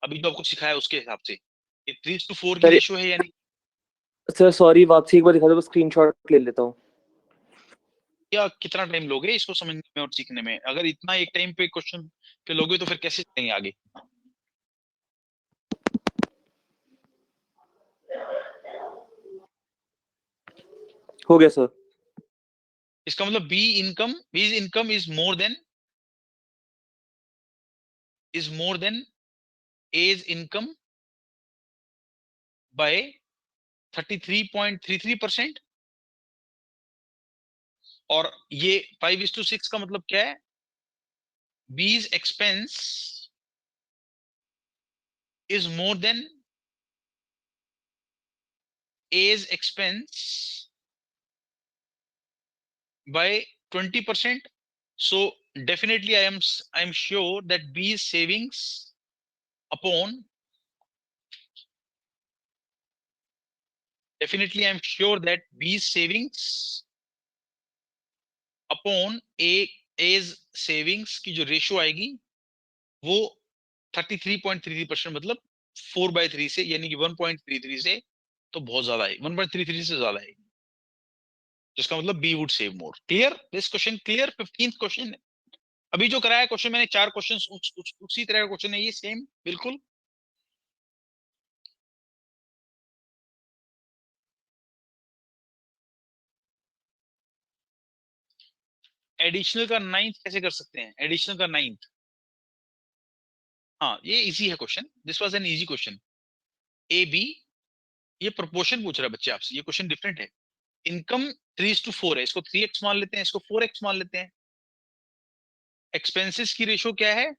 अभी जो आपको सिखाया उसके हिसाब से ये 3:4 की सर रेशियो है यानी। सर सॉरी, वापसी एक बार दिखा दो, स्क्रीनशॉट ले लेता हूँ। क्या कितना टाइम लोगे इसको समझने में और सीखने में? अगर इतना एक टाइम पे क्वेश्चन पे लोगे तो फिर कैसे चलेंगे आगे? हो गया सर। इसका मतलब be income is more then is more than A's income by 33.33%, और ये 5:6 का मतलब क्या है? B's expense is more than A's expense by 20%. So definitely I am sure that B's savings upon B's savings upon A's savings की जो ratio आएगी वो 33.33%, मतलब 4/3 से, यानी कि 1.33 से तो बहुत ज्यादा है, 1.33 से ज्यादा है, जिसका मतलब B would save more. Clear this question? Clear? 15th question अभी जो कराया क्वेश्चन मैंने, 4 क्वेश्चन उसी तरह का क्वेश्चन है ये, सेम बिल्कुल। एडिशनल का 9th कैसे कर सकते हैं? एडिशनल का 9th, हाँ ये इजी है question, this was an easy question. A B, ये प्रोपोर्शन पूछ रहा है बच्चे आपसे, ये क्वेश्चन डिफरेंट है। इनकम 3:4 है, इसको 3x मान लेते हैं, इसको 4x मान लेते हैं। एक्सपेंसेस की रेशियो क्या है?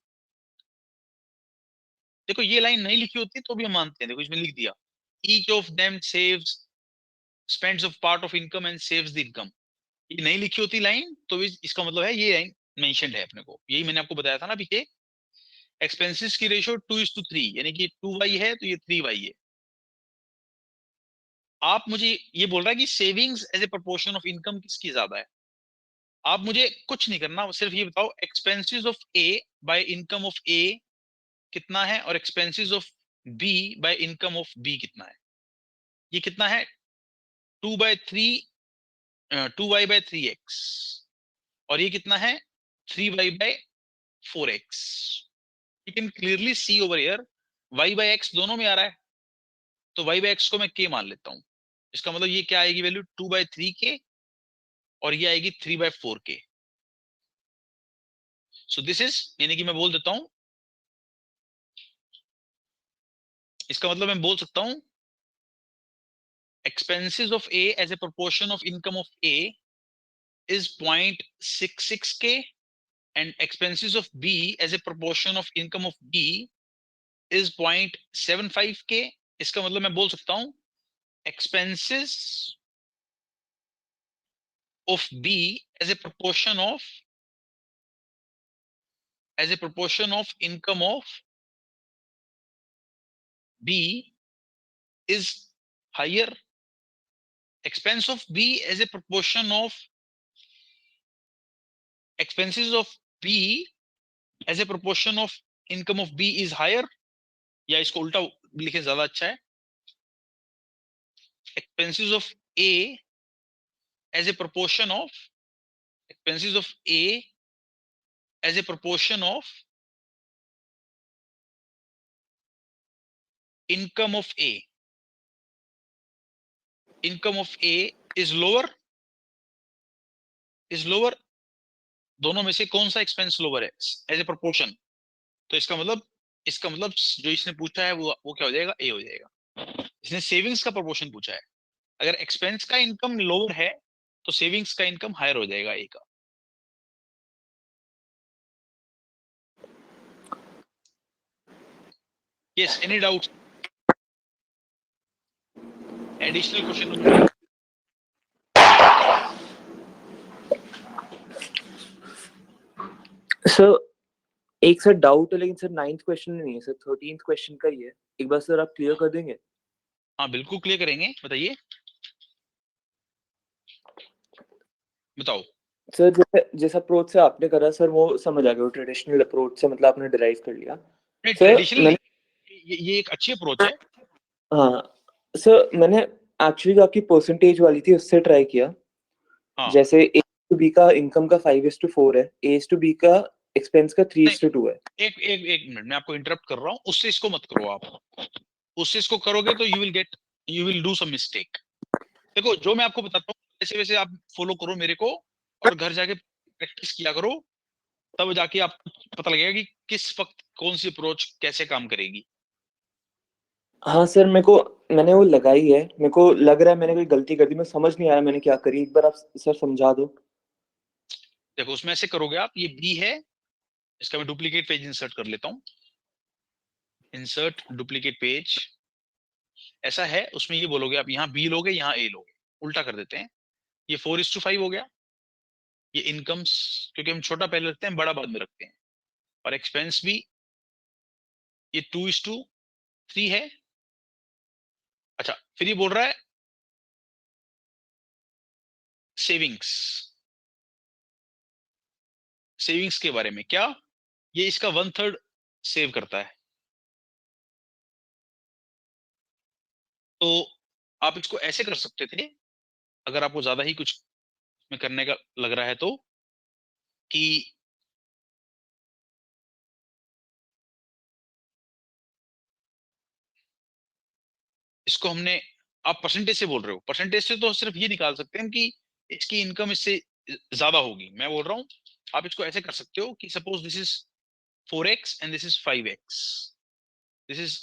देखो ये लाइन नहीं लिखी होती तो भी हम मानते हैं, देखो इसमें लिख दिया, each of them saves spends of part of income and saves the income. ये नहीं लिखी होती लाइन तो इसका मतलब है ये लाइन मेंशन्ड है अपने को, यही मैंने आपको बताया था ना पीछे। एक्सपेंसेस की रेशियो 2:3, यानी कि 2y है तो ये 3y है। आप मुझे ये बोल रहा है कि savings as a proportion of income किसकी ज्यादा है। आप मुझे कुछ नहीं करना, सिर्फ ये बताओ expenses of A by income of A कितना है, और expenses of B by income of B कितना है। ये कितना है? 2y/3x, और ये कितना है? 3y/4x। You can clearly see over here y/x दोनों में आ रहा है, तो y/x को मैं k मान लेता हूं। इसका मतलब ये क्या आएगी वैल्यू? 2/3k, और ये आएगी 3/4k। सो दिस इज, यानी कि मैं बोल देता हूं, इसका मतलब मैं बोल सकता हूं expenses of A as a proportion of income of A is 0.66k, and expenses of B as a proportion of income of B is 0.75k। इसका मतलब मैं बोल सकता हूं expenses of B as a proportion of income of B is higher, expenses of B as a proportion of income of B is higher, या इसको उल्टा लिखे ज्यादा अच्छा है, expenses of A as a proportion of income of A is lower। दोनों में से कौन सा एक्सपेंस लोअर है एज ए प्रोपोर्शन? तो इसका मतलब जो इसने पूछा है वो क्या हो जाएगा? ए हो जाएगा। इसने सेविंग्स का प्रोपोर्शन पूछा है, अगर एक्सपेंस का इनकम लोअर है तो सेविंग्स का इनकम हायर हो जाएगा ए का। Yes, any doubt? Additional question number, sir एक सर डाउट है, लेकिन सर 9th क्वेश्चन नहीं है सर, 13th क्वेश्चन का ही है। एक बार सर आप क्लियर कर देंगे? हाँ बिल्कुल क्लियर करेंगे, बताइए, बताओ। सर जिस अप्रोच से आपने करा सर वो समझ आ गया, वो ट्रेडिशनल अप्रोच से मतलब आपने डिराइव कर लिया। नहीं, सर ट्रेडिशनल ये एक अच्छी अप्रोच है। हाँ सर, मैंने एक्चुअली आपकी परसेंटेज वाली थी उससे ट्राई किया। हाँ। जैसे A to B का इनकम का 5:4 है, A to B का एक्सपेंस का 3:2 है। एक मिनट, मैं आपको इंटरप्ट कर रहा हूँ, उससे इसको मत करो आप। उससे इसको करोगे तो you will do some mistake. देखो जो मैं आपको बताता हूँ वैसे वैसे आप फॉलो करो मेरे को, और घर जाके प्रैक्टिस किया करो, तब जाके आपको पता लगेगा कि किस वक्त कौन सी अप्रोच कैसे काम करेगी। हाँ सर, मैंने वो लगाई है, मेरे को लग रहा है मैंने कोई गलती कर दी, मैं समझ नहीं आ रहा मैंने क्या करी, एक बार आप सर समझा दो। देखो उसमें ऐसे करोगे आप, ये बी है, इसका मैं डुप्लीकेट पेज इंसर्ट कर लेता हूँ। इंसर्ट डुप्लीकेट पेज ऐसा है, उसमें ये बोलोगे आप यहाँ बी लोगे यहाँ ए लोगे, उल्टा कर देते हैं। ये 4:5 हो गया। ये इनकम्स, क्योंकि हम छोटा पहले रखते हैं बड़ा बाद में रखते हैं, और एक्सपेंस भी ये 2:3 है। अच्छा फिर ये बोल रहा है सेविंग्स, सेविंग्स के बारे में क्या, ये इसका 1/3 सेव करता है। तो आप इसको ऐसे कर सकते थे, अगर आपको ज्यादा ही कुछ में करने का लग रहा है तो, कि इसको हमने, आप परसेंटेज से बोल रहे हो, परसेंटेज से तो सिर्फ ये निकाल सकते हैं कि इसकी इनकम इससे ज्यादा होगी। मैं बोल रहा हूं आप इसको ऐसे कर सकते हो कि suppose this is 4x and this is 5x, this is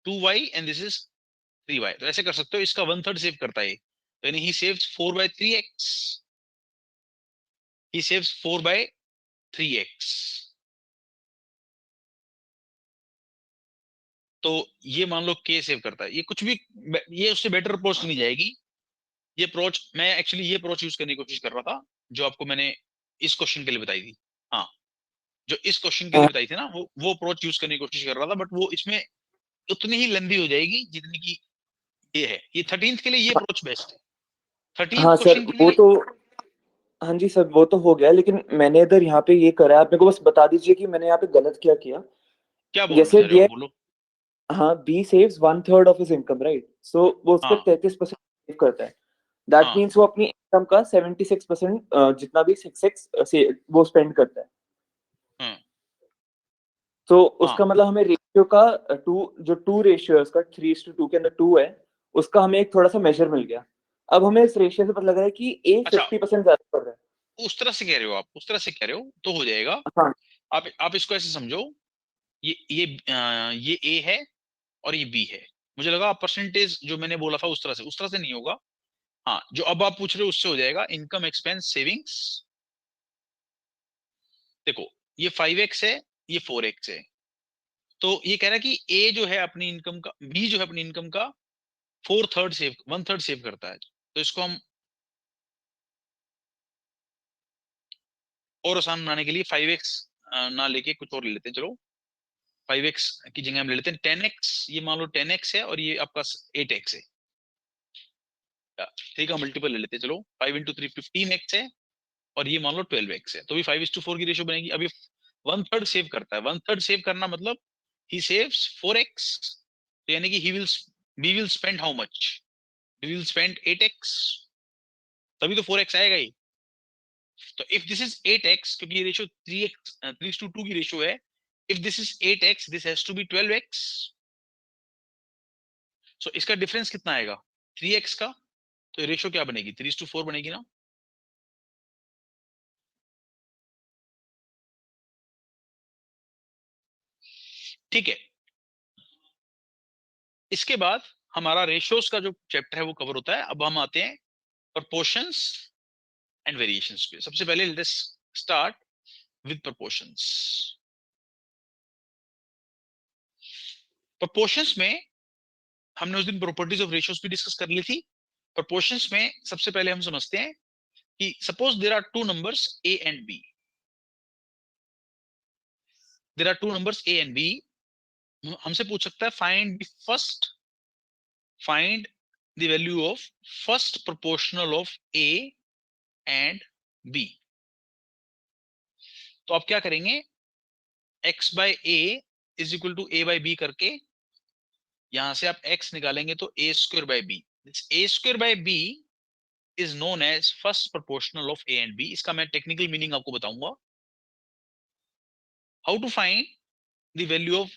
2y and this is 3y। तो ऐसे कर सकते हो, इसका 1/3 सेव करता है, तो यानी ही सेव्स 4/3x, ही सेव्स 4/3x। तो ये मान लो के सेव करता है, ये कुछ भी, ये उससे बेटर अप्रोच नहीं जाएगी। ये अप्रोच मैं एक्चुअली ये अप्रोच यूज करने की कोशिश कर रहा था, जो आपको मैंने इस क्वेश्चन के लिए बताई थी। हाँ, जो इस क्वेश्चन के लिए बताई थी ना, वो अप्रोच यूज करने की कोशिश कर रहा था, बट वो इसमें उतनी ही लंबी हो जाएगी जितनी की ये है। ये 13th के लिए ये अप्रोच बेस्ट है, 13th हाँ सर क्वेश्चन के वो लिए। तो, हाँ जी सर वो तो हो गया, लेकिन मैंने इधर यहाँ पे ये करा है, आप मेरे को बस बता दीजिए कि मैंने यहाँ पे गलत क्या किया। क्या बोलना जैसे चाह रहे हो दिया, बोलो। हाँ B saves 1/3 of his income, right, so वो उसका हाँ 33% सेव करता है। दैट हाँ मीन्स वो अपनी इनकम का 76% जितना भी 6x से वो स्पेंड करता है। हाँ तो हाँ उसका मतलब हमें रेशियो का जो टू रेशियो है उसका 3:2 के अंदर 2 है, उसका हमें एक थोड़ा सा मेजर मिल गया। अब हमें इस रेशियो से पता लग रहा है कि ए अच्छा, 50% ज्यादा कर रहा उस तरह से कह रहे हो आप, उस तरह से कह रहे हो तो हो जाएगा। है। हाँ आप इसको ऐसे समझो, ये ए है और ये बी है। मुझे लगा परसेंटेज जो मैंने बोला था उस तरह से नहीं होगा। हाँ, जो अब आप पूछ रहे हो उससे हो जाएगा, इनकम एक्सपेंस सेविंग्स। देखो ये 5x है, ये 4x है, तो ये कह रहा है कि ए जो है अपनी इनकम का, बी जो है अपनी इनकम का 1/3 सेव करता है। तो इसको हम और आसान बनाने के लिए 5x ना लेके कुछ और ले लेते हैं। चलो 5x की जगह हम ले लेते हैं 10x। ये मान लो 10x है और ये आपका 8x है, 3 का मल्टीपल ले लेते हैं। चलो 5 × 3 15x है, और ये मान लो 12x है, तो भी 5:4 की रेशियो बनेगी। अभी 1/3 सेव करता है, 1/3 सेव करना मतलब ही सेव्स 4x, तो यानी कि we will spend how much, we will spend 8x, तभी तो 4x आएगा ही। तो इफ दिस इज 8x, क्योंकि ये रेशियो 3:2 की रेशियो है, if this is 8x this has to be 12x। So इसका डिफरेंस कितना आएगा 3x का, तो रेशियो क्या बनेगी 3:4 बनेगी ना। ठीक है, इसके बाद हमारा रेशियोज का जो चैप्टर है वो कवर होता है। अब हम आते हैं प्रपोर्शंस एंड वेरिएशंस पे। सबसे पहले let's start with proportions. Proportions में हमने उस दिन प्रॉपर्टीज ऑफ रेशियोज भी डिस्कस कर ली थी। प्रपोर्शंस में सबसे पहले हम समझते हैं कि suppose there are two numbers A and B, there are two numbers A and B. हमसे पूछ सकता है find the value of first proportional of A and B. तो आप क्या करेंगे, x by A is equal to A by B करके, यहां से आप x निकालेंगे तो a² by B. a² by B is known as first proportional of A and B. इसका मैं टेक्निकल मीनिंग आपको बताऊंगा। How to find the value of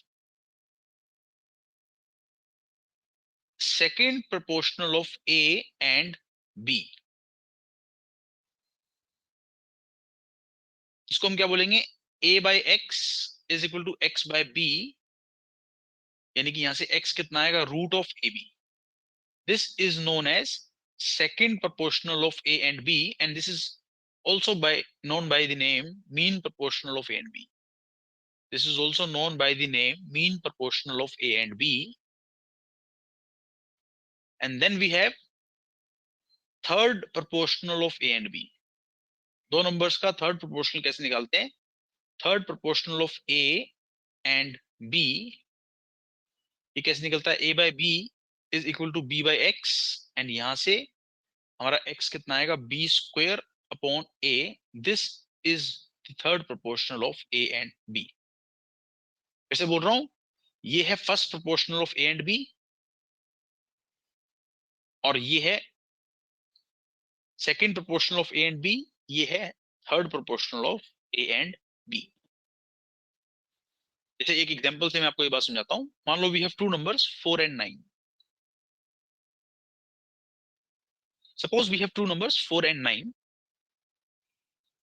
second proportional of A and B. इसको हम क्या बोलेंगे, a by x is equal to x by B, यानी कि यहां से x कितना आएगा, root of A B. This is known as second proportional of a and b, and this is also known by the name mean proportional of a and b. This is also known by the name mean proportional of a and b. And then we have third proportional of a and b. दो numbers का third proportional कैसे निकालते हैं, third proportional of a and b, ये कैसे निकलता है, a by b is equal to b by x, and यहां से हमारा x कितना आएगा, b square upon a. This is the third proportional of a and b. कैसे बोल रहा हूं, ये है first proportional of a and b, और ये है second proportional of a and b, ये है third proportional of a and b. जैसे एक एग्जांपल से मैं आपको ये बात समझाता हूं. मान लो we have two numbers 4 and 9. Suppose we have two numbers 4 and 9.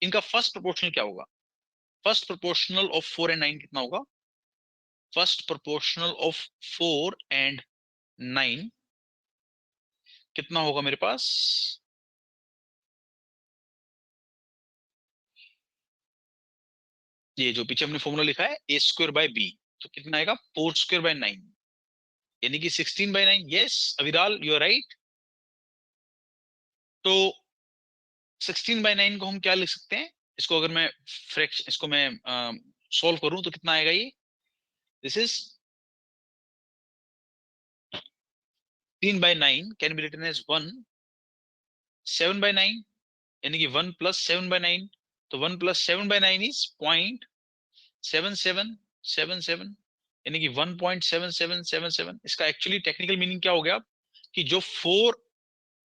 इनका फर्स्ट प्रोपोर्शनल क्या होगा, फर्स्ट प्रोपोर्शनल ऑफ 4 and 9 कितना होगा, फर्स्ट प्रोपोर्शनल ऑफ 4 and 9 कितना होगा मेरे पास, ये जो पीछे हमने फॉर्मूला लिखा है a स्क्वायर बाय b, तो कितना आएगा 4 स्क्वायर बाय 9, यानी कि 16 by 9. Yes Aviral, you are right. तो 16 बाय 9 को हम क्या लिख सकते हैं, इसको अगर मैं फ्रैक्शन, इसको मैं सॉल्व करूं तो कितना आएगा, ये this is 3 by 9 can be written as 1. 7 by 9 यानी कि 1 प्लस 7 बाय 9, तो 1 प्लस 7 बाय 9 इज 0.7777, यानी कि 1.7777. इसका एक्चुअली टेक्निकल मीनिंग क्या हो गया, कि जो 4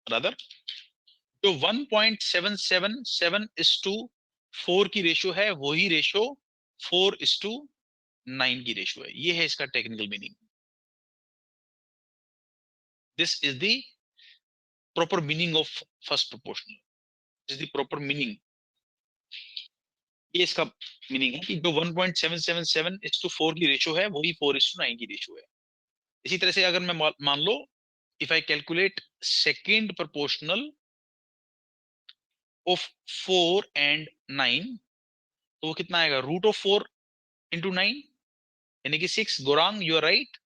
रादर जो 1.777 इज टू 4 की रेशियो है, वही रेशियो 4 इज टू 9 की रेशियो है. ये है इसका technical meaning. This is the proper meaning of first proportional. Is the proper meaning. ये इसका मीनिंग है कि जो 1.777 इज टू 4 की रेशियो है, वही 4 इज टू 9 की रेशियो है. इसी तरह से अगर मैं मान लो, if I calculate second proportional of 4 and 9, तो वो कितना आएगा, रूट ऑफ 4 इंटू 9, यानी कि 6. Gaurang, you are right.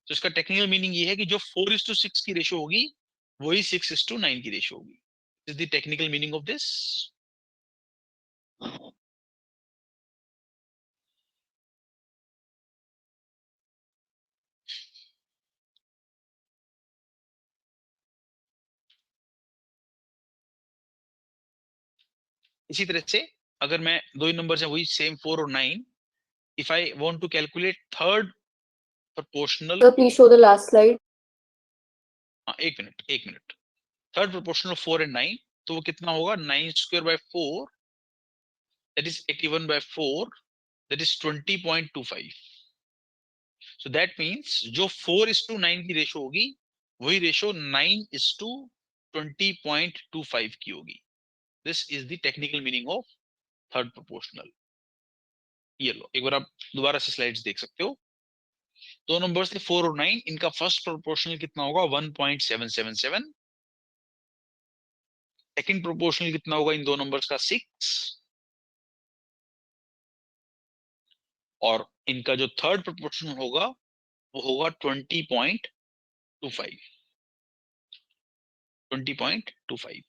तो इसका टेक्निकल मीनिंग ये है कि जो 4 इज टू 6 की रेशियो होगी, वही 6 इज टू 9 की रेशियो होगी. Is the technical meaning of this. इसी तरह से अगर मैं दो ही नंबर है, वही सेम 4 और 9, if I want to calculate third proportional, Sir, please show the last slide. एक मिनट, थर्ड प्रोपोर्शनल 4 and 9, तो वो कितना होगा, 9 square by 4, that is 81 by 4, that is 20.25. So that means जो 4 इज टू 9 की रेशियो होगी, वही रेशियो 9 इज टू 20.25 की होगी. This is the technical meaning of third proportional. ये लो, एक बार आप दोबारा से स्लाइड्स देख सकते हो. दो नंबर्स थे 4 और 9, इनका फर्स्ट प्रोपोर्शनल कितना होगा, 1.777. सेकंड प्रोपोर्शनल कितना होगा इन दो नंबर्स का, 6. और इनका जो थर्ड प्रोपोर्शनल होगा, वो होगा 20.25. 20.25.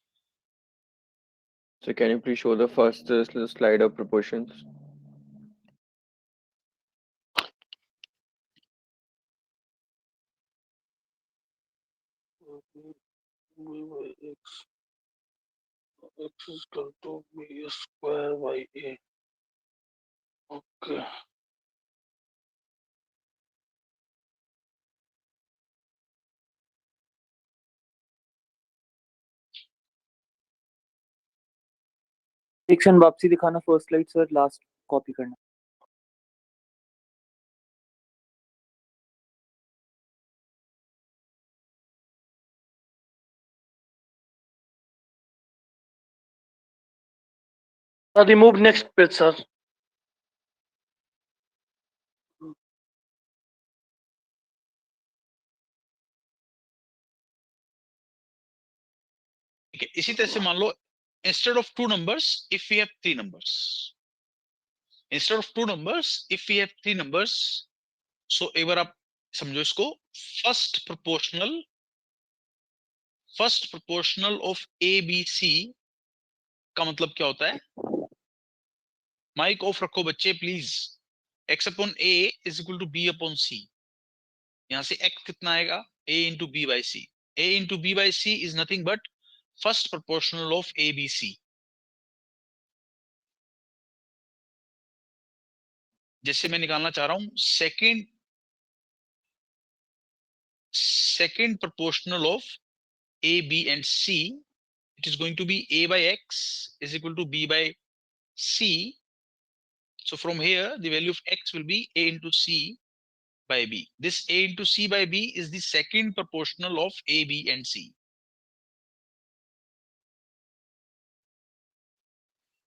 So can you please show the first slide of proportions? X is equal to B square by A. Okay. एक क्षण वापसी दिखाना, first slide sir, last copy करना. Remove next page sir. ठीक है, इसी तरह से मान लो instead of 2 numbers if we have 3 numbers, instead of 2 numbers if we have 3 numbers, so एक बार आप समझो इसको, first proportional of A B C का मतलब क्या होता है? माइक ऑफ रखो बच्चे please. x upon a is equal to b upon c। यहां से x कितना आएगा? a into B by C. a into B by C is nothing but first proportional of A B C. जैसे मैं निकालना चाह रहा हूं second proportional of a b and c, it is going to be a by x is equal to b by c. So from here the value of x will be a into c by b. This a into c by b is the second proportional of a, b and c.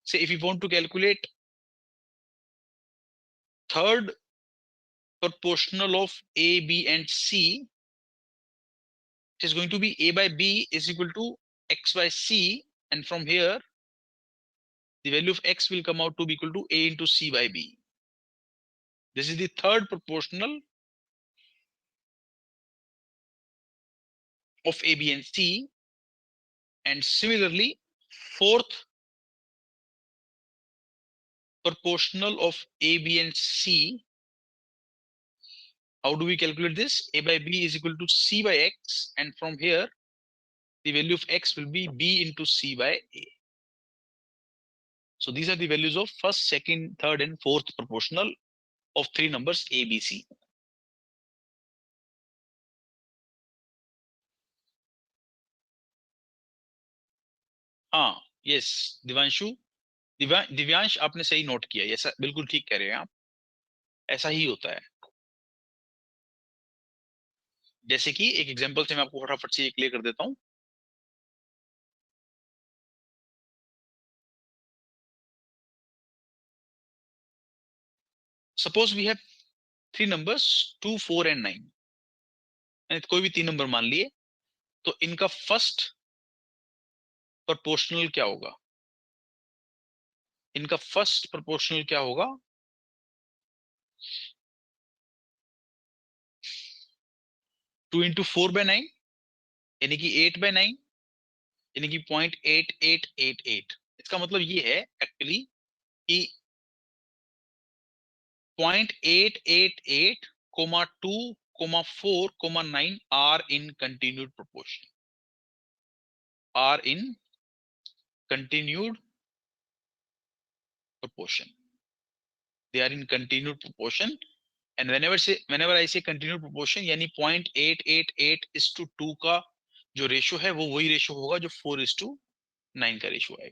Say if we want to calculate third proportional of a, b and c, it is going to be a by b is equal to x by c, and from here the value of x will come out to be equal to a into c by b. This is the third proportional of a, b and c, and similarly fourth proportional of a, b and c. How do we calculate this? A by b is equal to c by x, and from here the value of x will be b into c by a. So these are the values of first, second, third and fourth proportional of 3 numbers a, b, c. हाँ, yes Divanshu, Divyansh आपने सही note किया, ऐसा बिल्कुल ठीक कह रहे हैं आप, ऐसा ही होता है। जैसे कि एक एग्जांपल से मैं आपको फटाफट से क्लियर कर देता हूं। Suppose we have 3 numbers 2, 4 and 9, कोई भी 3 नंबर मान लिए, तो इनका फर्स्ट प्रोपोर्शनल क्या होगा? इनका फर्स्ट प्रोपोर्शनल क्या होगा? 2 into 4 by 9 यानी कि 8 by 9 यानी कि 0.8888। इसका मतलब ये है एक्चुअली कि 0.888, 2, 4, 9 are in continued proportion. Are in continued proportion. They are in continued proportion, and whenever I say continued proportion, यानी 0.888 is to 2 का जो रेशियो है वो वही रेशियो होगा जो 4:9 का रेशियो है।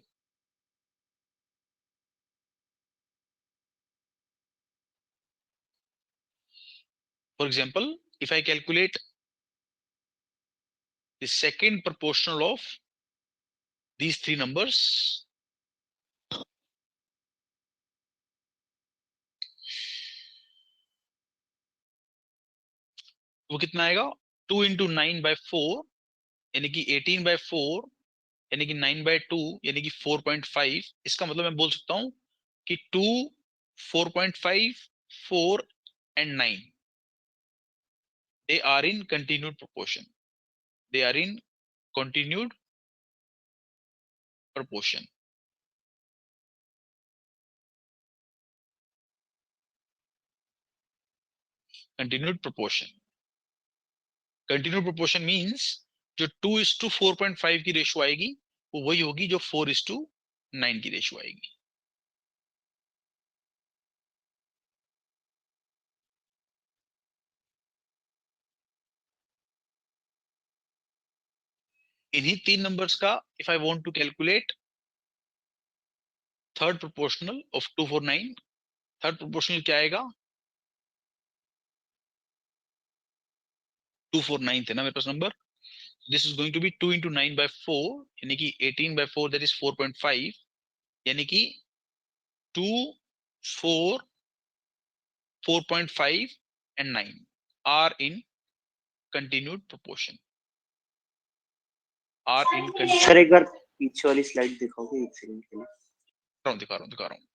For example, if I calculate the second proportional of these 3 numbers, वो कितना आएगा? 2 into 9 by 4 यानी कि 18 by 4 यानी कि 9 by 2 यानी कि 4.5। इसका मतलब मैं बोल सकता हूं कि 2, 4.5, 4 and 9 they are in continued proportion. They are in continued proportion. Continued proportion. Continued proportion means जो 2:4.5 की रेशियो आएगी वो वही होगी जो 4:9 की रेशियो आएगी। इन्हीं 3 नंबर्स का if I want to calculate third proportional of 249, third proportional क्या आएगा? 249 थे ना मेरे पास number. This is going to be 2 into 9 by 4 यानी कि 18 by 4 दैट इज 4.5 यानी कि 2, 4, 4.5 and 9 are in continued proportion. Are in sir continued. एक बार पीछे वाली स्लाइड दिखाओगे एक सेकंड के लिए? दिखा रहा हूँ.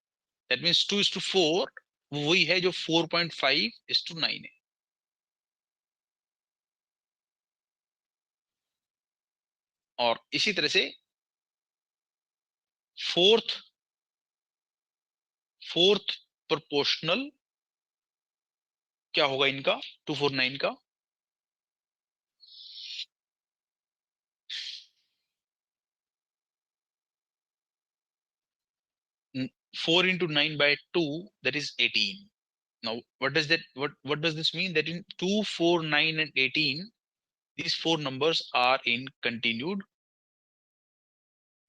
That means 2:4 वही है जो 4.5:9 है. और इसी तरह से फोर्थ प्रोपोर्शनल क्या होगा इनका 249 का? Mm, 4 into 9 by 2, that is 18. Now, what does this mean? That in 2, 4, 9 and 18, these four numbers are in continued.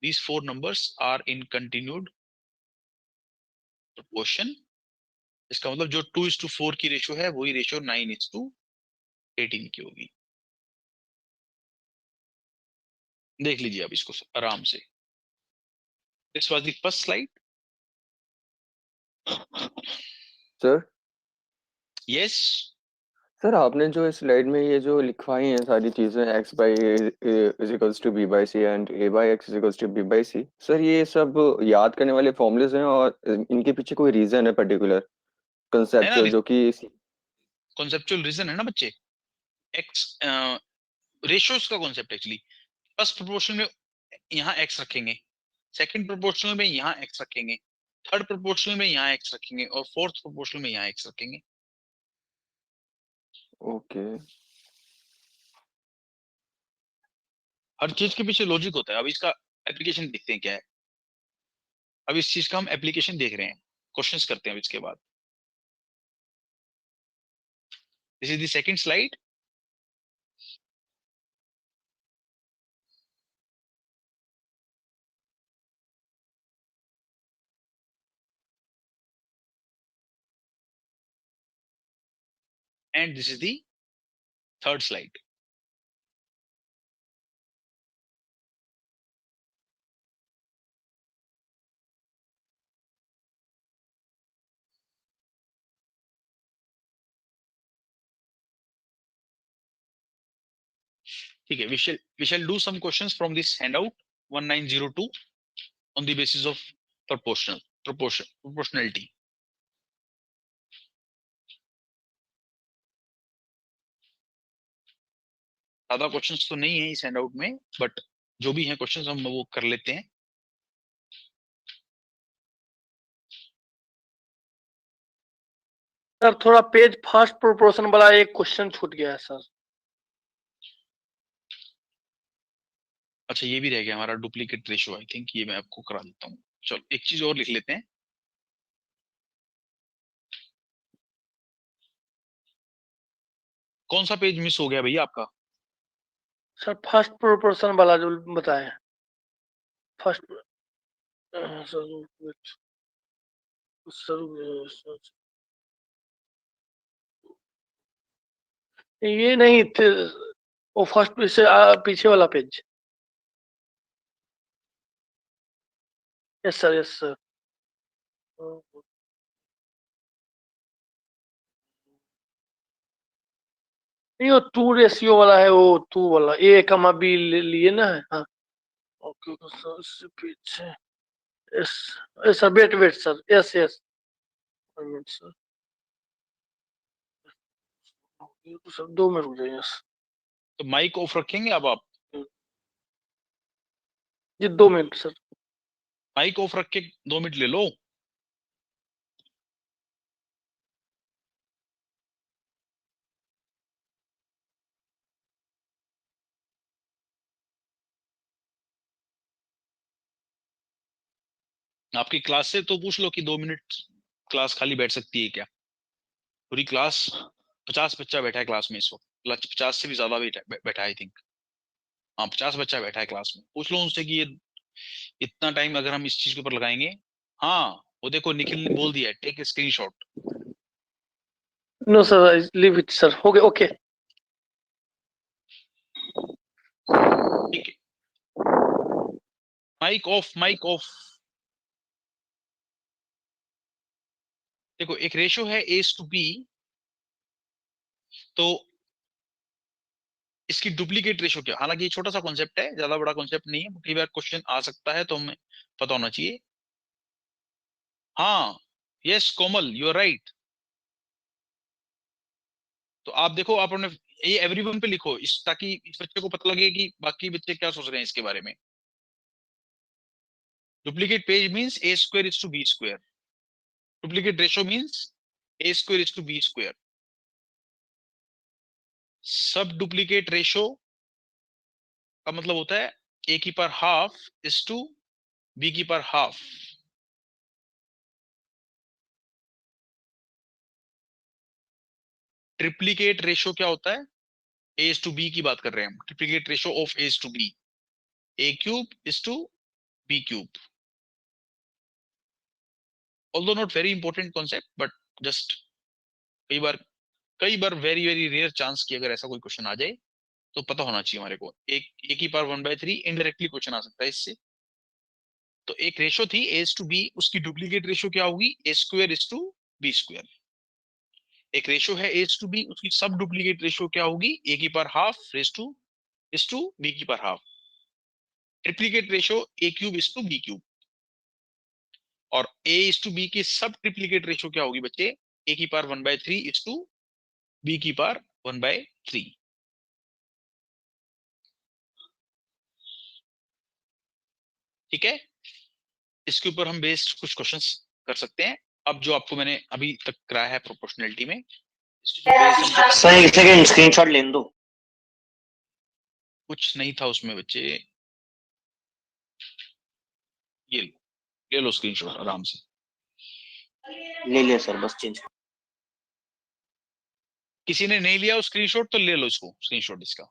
These four numbers are in continued proportion. इसका मतलब जो 2:4 की रेशियो है वही रेशियो 9:18 की होगी. देख लीजिए आप इसको आराम से. This was the first slide. Sir Yes. Sir आपने जो इस स्लाइड में ये जो लिखवाई हैं सारी चीजें x by a is equals to b by c and a by x is equals to b by c, sir ये सब याद करने वाले फॉर्मूलेज हैं और इनके पीछे कोई रीजन है पर्टिकुलर कंसेप्चुअल जो कि कॉन्सेप्चुअल रीजन है ना बच्चे. x रेशियोज का कॉन्सेप्ट एक्चुअली. फर्स्ट प्रोपोर्शनल में यहाँ x रखेंगे, सेकंड प्रोपोर्शनल में यहाँ x रखेंगे, थर्ड प्रोपोर्शनल में यहाँ x रखेंगे और फोर्थ प्रोपोर्शनल में यहाँ x रखेंगे. ओके हर चीज के पीछे लॉजिक होता है. अब इसका एप्लीकेशन देखते हैं क्या है. अब इस चीज का हम एप्लीकेशन देख रहे हैं, क्वेश्चंस करते हैं अब इसके बाद. This is the second slide. And this is the third slide. ठीक है. we shall do some questions from this handout 1902 on the basis of proportionality. ज्यादा क्वेश्चंस तो नहीं है इस हैंडआउट में, बट जो भी हैं क्वेश्चंस हम वो कर लेते हैं. सर थोड़ा पेज फर्स्ट प्रोपोर्शन वाला एक क्वेश्चन छूट गया है सर. अच्छा ये भी रह गया हमारा डुप्लीकेट रेशियो. आई थिंक ये मैं आपको करा देता हूँ. चलो एक चीज और लिख लेते हैं. कौन सा पेज मिस हो गया भैया आपका? सर फर्स्ट प्रोपोर्शन वाला जो बताए फर्स्ट. ये नहीं थे वो फर्स्ट पेज से पीछे वाला page. Yes sir yes sir. नहीं वो 2 रेशियो वाला है, वो 2 वाला ए कमा बी लिए ना है. हाँ ओके सर इससे पीछे. Yes yes sir. Wait sir. Yes yes sir. Sir 2 minute रुक जाइए. यस तो माइक ऑफ रखेंगे अब आप? जी 2 मिनट सर. माइक ऑफ रख के 2 मिनट ले लो. आपकी क्लास से तो पूछ लो कि 2 मिनट क्लास खाली बैठ सकती है क्या? पूरी क्लास 50 बच्चा बैठा है क्लास में इस वक्त. 50 से भी ज्यादा बैठा है आई थिंक. हाँ 50 बच्चा बैठा है क्लास में. पूछ लो उनसे कि ये इतना टाइम अगर हम इस चीज के ऊपर लगाएंगे. हाँ वो देखो निखिल ने बोल दिया take screenshot. No sir leave it sir. हो गया ओके. ठीक है. Mic off. देखो एक रेशो है A/B, तो इसकी डुप्लीकेट रेशो क्या, हालांकि ये छोटा सा कॉन्सेप्ट है, ज्यादा बड़ा कॉन्सेप्ट नहीं है, कई बार क्वेश्चन आ सकता है तो हमें पता होना चाहिए। हाँ, yes Komal, you are right. तो आप देखो, आप अपने ये एवरीवन पे लिखो इस, ताकि इस बच्चे को पता लगे कि बाकी बच्चे क्या सोच रहे हैं इसके बारे में। Duplicate page means A² is to B², duplicate ratio means A² is to B²। सब डुप्लीकेट रेशो का मतलब होता है A⁻½ is to B⁻½ triplicate ratio क्या होता है, A/B की बात कर रहे हैं हम, triplicate ratio of A/B, A³ is to B³। Although not very important concept, but just कई बार वेरी वेरी रेयर चांस की अगर ऐसा कोई क्वेश्चन आ जाए तो पता होना चाहिए हमारे को। एक A⁻1/3 इनडायरेक्टली क्वेश्चन आ सकता है इससे। तो एक रेशो थी A/B, उसकी डुप्लीकेट रेशो क्या होगी, A² is to B²। एक रेशो है A/B, उसकी सब डुप्लीकेट रेशो क्या होगी, A⁻½ is to B²। Triplicate ratio A³ is to B³। और A/B की सब ट्रिप्लीकेट रेशो क्या होगी बच्चे, A⁻1/3 is to B⁻1/3। ठीक है, इसके ऊपर हम बेस्ड कुछ क्वेश्चंस कर सकते हैं। अब जो आपको मैंने अभी तक कराया है प्रोपोर्शनलिटी में, इसके ऊपर based हम सर एक सेकंड स्क्रीनशॉट ले दो। कुछ नहीं था उसमें बच्चे, ये ले लो स्क्रीनशॉट आराम से। ले लिया सर, बस चेंज। किसी ने नहीं लिया स्क्रीनशॉट तो ले लो इसको स्क्रीनशॉट इसका।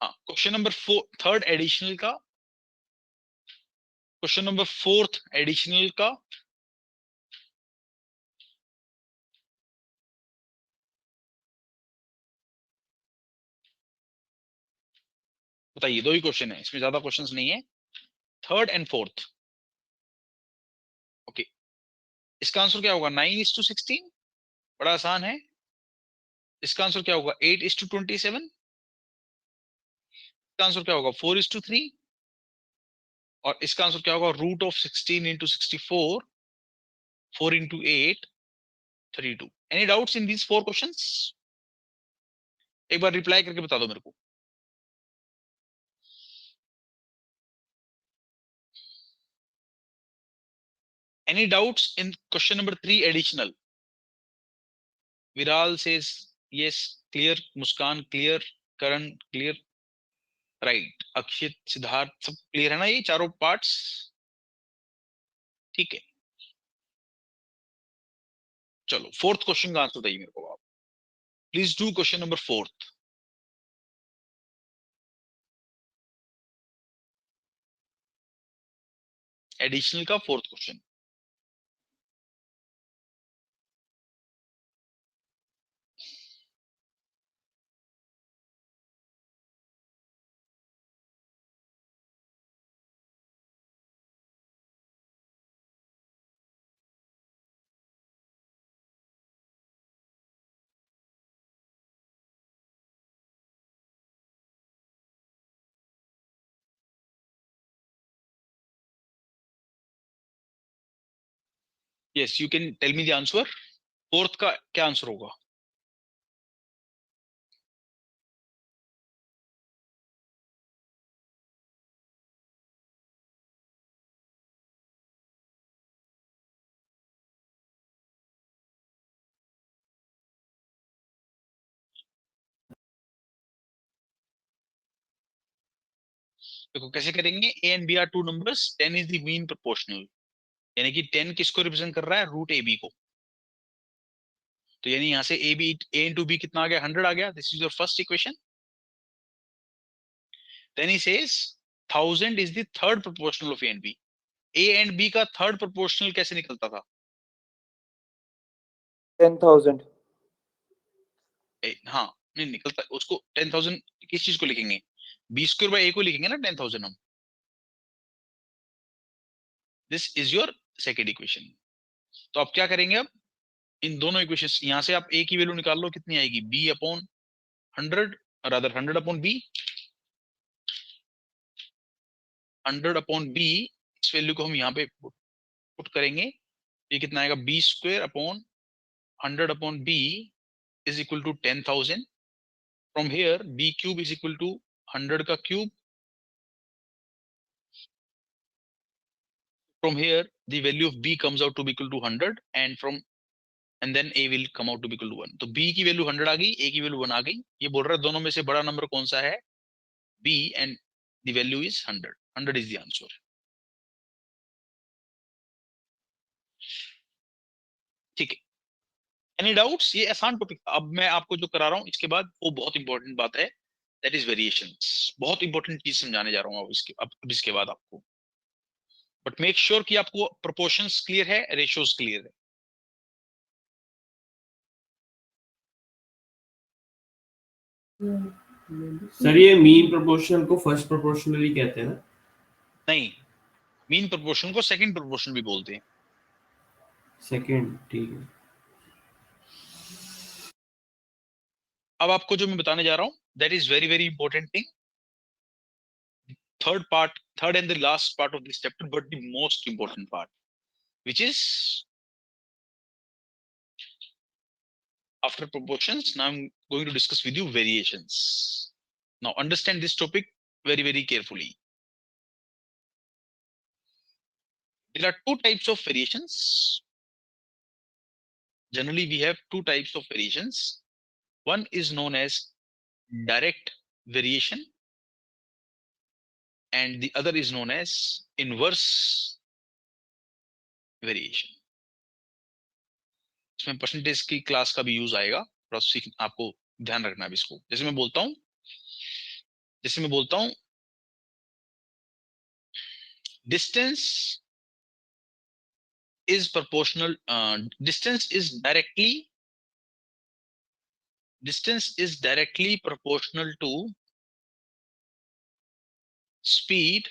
हाँ, क्वेश्चन नंबर 3 एडिशनल का, क्वेश्चन नंबर 4 एडिशनल का, बताइए, 2 ही क्वेश्चन है इसमें, ज्यादा क्वेश्चंस नहीं है। 3rd and 4th। ओके, इसका आंसर क्या होगा, 9:16, बड़ा आसान है। इसका आंसर क्या होगा, 8:27। इसका आंसर क्या होगा, 4:3। और इसका आंसर क्या होगा, √16 × 64, 4 × 8, 32। Any doubts in these 4 questions? एक बार रिप्लाई करके बता दो मेरे को। Any doubts in question number 3 additional? Viral says yes, clear. Muskan clear. Karan clear. Right. Akshit, Siddharth सब क्लियर है ना, ये चारों पार्ट्स? ठीक है, चलो 4th क्वेश्चन का आंसर बताइए मेरे को आप। Please do question number 4th। Additional का 4th question. Yes, you can tell me the answer. 4th का क्या आंसर होगा? देखो कैसे करेंगे, A and B are 2 numbers, 10 is the mean proportional, यानी कि 10 किसको रिप्रेजेंट कर रहा है, √AB को। तो यानी यहां से A into B कितना आ गया, 100 आ गया। This is your first equation. Then he says 1000 is the third proportional of A and B। A and B का थर्ड प्रोपोर्शनल कैसे निकलता था? 10,000। हाँ, नहीं निकलता उसको 10,000 किस चीज को लिखेंगे, B² / A को लिखेंगे ना 10,000 हम। This is your second equation. तो आप क्या करेंगे, अब इन दोनों इक्वेशंस, यहां से आप ए की वैल्यू निकाल लो, कितनी आएगी, b upon 100, rather 100 upon b, 100 upon b, इस वैल्यू को हम यहाँ पे पुट करेंगे, ये कितना आएगा, b square upon 100 upon b is equal to 10,000। From here b cube is equal to 100 का cube, from here the value of b comes out to be equal to 100 and then a will come out to be equal to 1। तो b की value 100 आ गई, a की value 1 आ गई। ये बोल रहा है दोनों में से बड़ा नंबर कौन सा है, b, and the value is 100। 100 is the answer। ठीक है, एनी डाउट्स? ये आसान टॉपिक। अब मैं आपको जो करा रहा हूँ इसके बाद वो बहुत इंपॉर्टेंट बात है, दैट इज वेरिएशंस। बहुत इंपॉर्टेंट चीज समझाने जा रहा हूँ अब इसके बाद आपको। बट मेक श्योर कि आपको प्रोपोर्शंस क्लियर है, रेशियोज क्लियर है। सर ये मीन प्रोपोर्शनल को फर्स्ट प्रोपोर्शनली कहते हैं ना? नहीं, मीन प्रोपोर्शन को सेकंड प्रोपोर्शन भी बोलते हैं। सेकंड, ठीक है। अब आपको जो मैं बताने जा रहा हूं, that is very very important thing. Third and the last part of this chapter, but the most important part, which is after proportions. Now I'm going to discuss with you variations. Now understand this topic very very carefully. There are two types of variations. Generally we have two types of variations. One is known as direct variation and the other is known as inverse variation. इसमें percentage की class का भी use आएगा, आपको ध्यान रखना है इसको। जैसे मैं बोलता हूं distance is proportional, distance is directly proportional to speed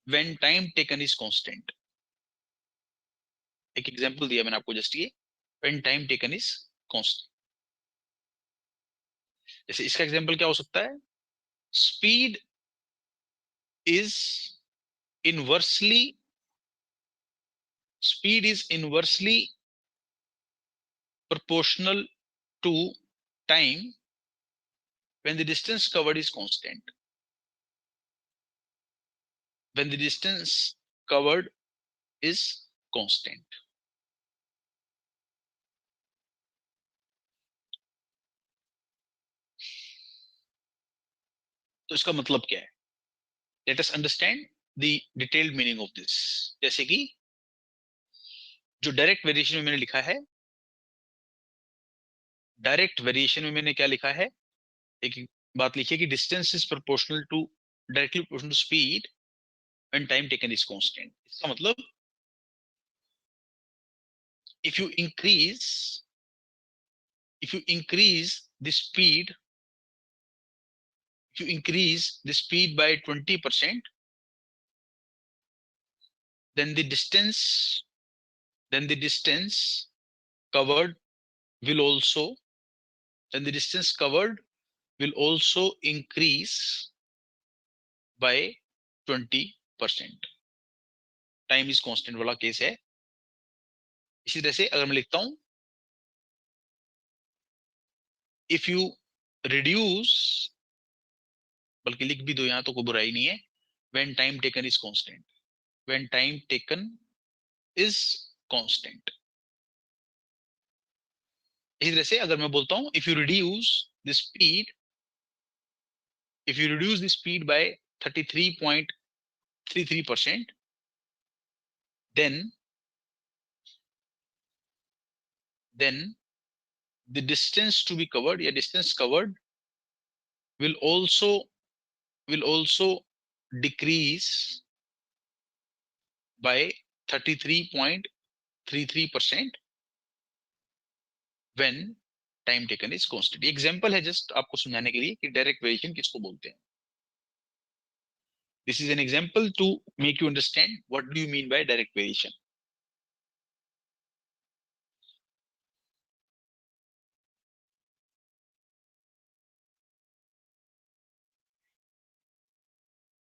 when time taken is constant। एक एग्जांपल दिया मैंने आपको जस्ट ये, when time taken is constant। जैसे इसका एग्जांपल क्या हो सकता है, speed is inversely proportional to time when the distance covered is constant। When the distance covered is constant। तो इसका मतलब क्या है, let us understand the detailed meaning of this. जैसे कि जो डायरेक्ट वेरिएशन में मैंने लिखा है, डायरेक्ट वेरिएशन में मैंने क्या लिखा है, एक बात लिखिए कि distance is proportional to directly proportional to speed when time taken is constant. इसका मतलब if you increase the speed, if you increase the speed by 20%, then the distance covered will also increase by 20%। Time is constant वाला case है। इसी तरह से अगर मैं लिखता हूं, इफ यू रिड्यूस, बल्कि लिख भी दो यहां तो कोई बुराई नहीं है, when time taken is constant, when time taken is constant. इसी तरह से अगर मैं बोलता हूं, if you reduce the speed bye 33.33%, then the distance to be covered, या distance covered will also decrease by 33.33% when time taken is constant। Example है just आपको समझाने के लिए कि डायरेक्ट वेरिएशन किसको बोलते हैं। This is an example to make you understand what do you mean by direct variation.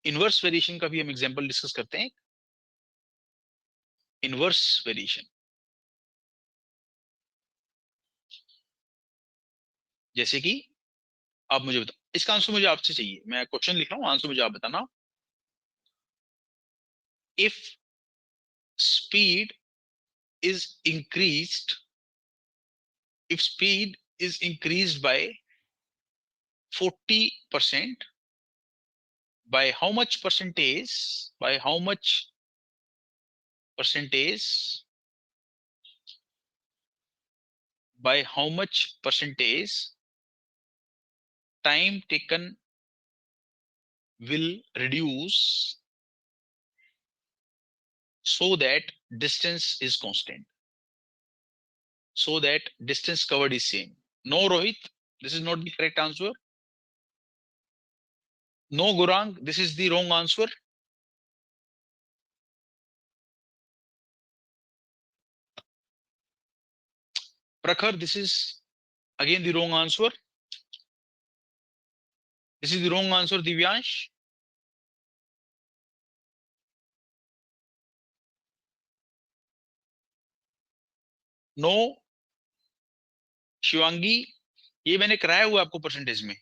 Inverse variation का भी हम एग्जांपल डिस्कस करते हैं. इनवर्स वेरिएशन जैसे कि आप मुझे बताओ, इसका आंसर मुझे आपसे चाहिए. मैं क्वेश्चन लिख रहा हूं, आंसर मुझे आप बताना. If speed is increased, if speed is increased by 40%, by how much percentage, by how much percentage, by how much percentage time taken will reduce so that distance is constant, so that distance covered is same? No, Rohit, this is not the correct answer. No, Gurang, this is the wrong answer. Prakhar, this is again the wrong answer. This is the wrong answer, Divyansh. No, Shivangi, ये मैंने कराया हुआ आपको percentage में.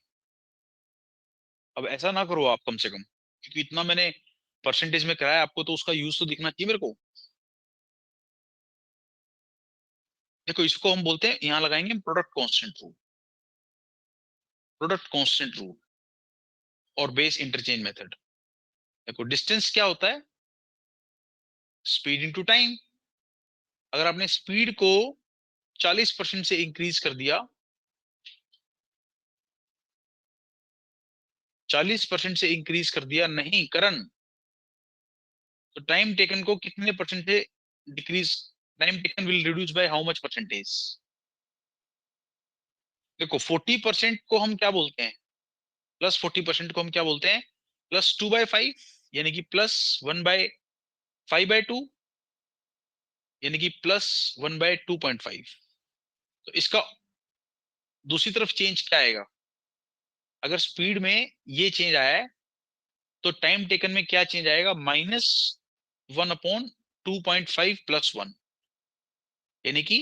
अब ऐसा ना करो आप कम से कम, क्योंकि इतना मैंने परसेंटेज में कराया आपको, तो उसका यूज तो दिखना चाहिए मेरे को. देखो, इसको हम बोलते हैं, यहां लगाएंगे product constant rule. Product constant rule और बेस इंटरचेंज मेथड. देखो, डिस्टेंस क्या होता है? Speed into time. अगर आपने स्पीड को 40% से इंक्रीज कर दिया, 40% से इंक्रीज कर दिया नहीं करण, तो टाइम टेकन को कितने परसेंट से decrease, time taken will reduce by how much percentage? देखो, 40% को हम क्या बोलते हैं? प्लस 40% को हम क्या बोलते हैं? प्लस 2/5, यानी कि प्लस 1/5/2, यानी कि प्लस 1/2.5. तो इसका दूसरी तरफ चेंज क्या आएगा? अगर स्पीड में ये चेंज आया है, तो टाइम टेकन में क्या चेंज आएगा? -1/2.5 + 1. यानी कि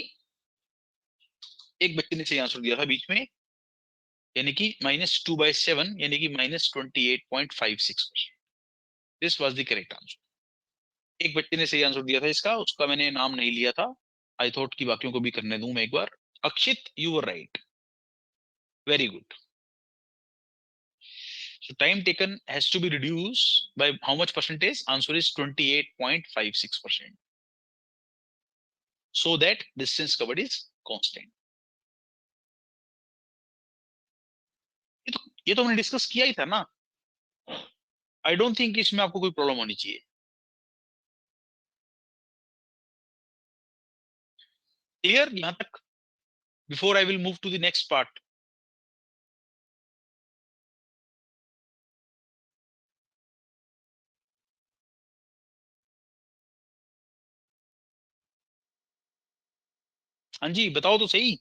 एक बच्चे ने सही आंसर दिया था बीच में, यानी कि -2/7, यानी कि -28.56%. This was the correct answer. एक बच्चे ने सही आंसर दिया था इसका, उसका मैंने नाम नहीं लिया था. आई थॉट कि बाकियों को भी करने दूं मैं एक बार. Akshit, you were right, very good. So time taken has to be reduced by how much percentage? Answer is 28.56%. So that distance covered is constant. ये तो हमने डिस्कस किया ही था ना. आई डोंट थिंक इसमें आपको कोई प्रॉब्लम होनी चाहिए. क्लियर यहां तक? Before I will move to the next part. हाँ जी, बताओ तो सही,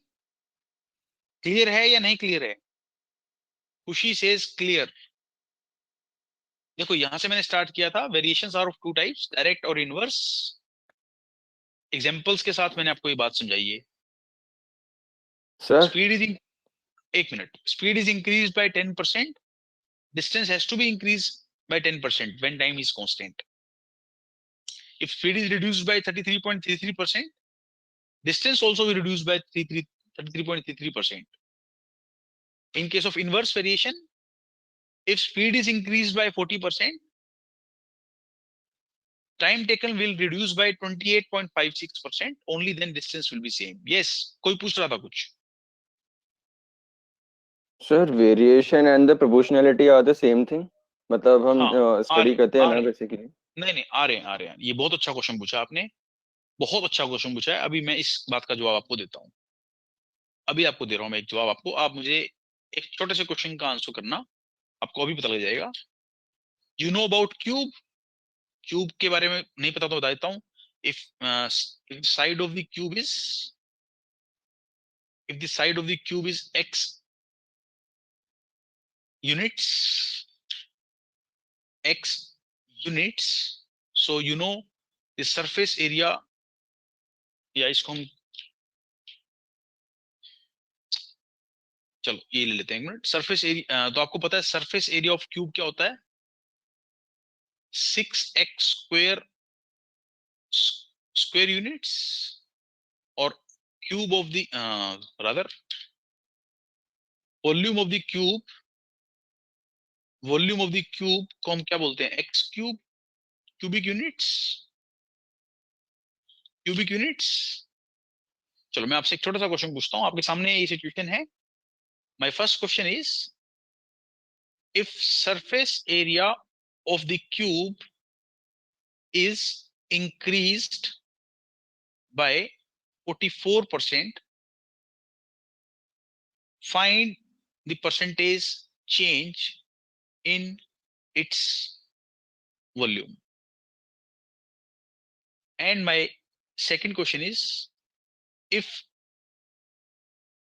क्लियर है या नहीं क्लियर है? खुशी सेज क्लियर. देखो, यहां से मैंने स्टार्ट किया था. Variations are of two types, direct और इनवर्स. एग्जांपल्स के साथ मैंने आपको ये बात समझाई है. सर स्पीड इज, एक मिनट, speed is increase by 10%, distance has to be increased by 10% when time is constant. If speed is reduced by 33.33%, distance also will reduce by 33.33%. In case of inverse variation, if speed is increased by 40%, time taken will reduce by 28.56%. Only then distance will be same. Yes, कोई पूछ रहा था कुछ? Sir variation and the proportionality are the same thing, मतलब हम हाँ, study करते हैं ना बेसिकली. नहीं नहीं, आ रहे हैं. ये बहुत अच्छा क्वेश्चन पूछा आपने, बहुत अच्छा क्वेश्चन पूछा है. अभी मैं इस बात का जवाब आपको देता हूँ. अभी आपको दे रहा हूं मैं एक जवाब आपको. आप मुझे एक छोटे से क्वेश्चन का आंसर करना, आपको अभी पता लग जाएगा. You know about cube, cube के बारे में नहीं पता तो बता देता हूं. If side of the cube is, if the side of the cube is x units, so you know the surface area, या इसको हम चलो ये ले लेते हैं एक मिनट. सरफेस एरिया, तो आपको पता है सरफेस एरिया ऑफ क्यूब क्या होता है? 6x square units, और cube of the rather volume of the cube, volume of the cube को हम क्या बोलते हैं? X cube, cubic units, cubic units. चलो मैं आपसे एक छोटा सा क्वेश्चन पूछता हूं. आपके सामने ये सिचुएशन है. My first question is, if surface area of the cube is increased by 44%, find the percentage change in its volume. And my second question is, if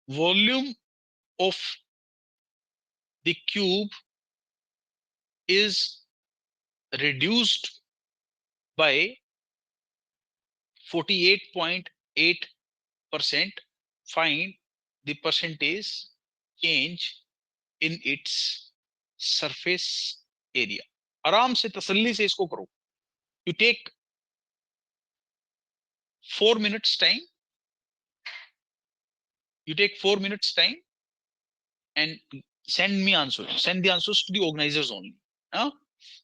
volume of the cube is reduced by 48.8%, find the percentage change in its surface area. आराम से तसल्ली से इसको करो. You take 4 minutes time. You take 4 minutes time and send me answers. Send the answers to the organizers only.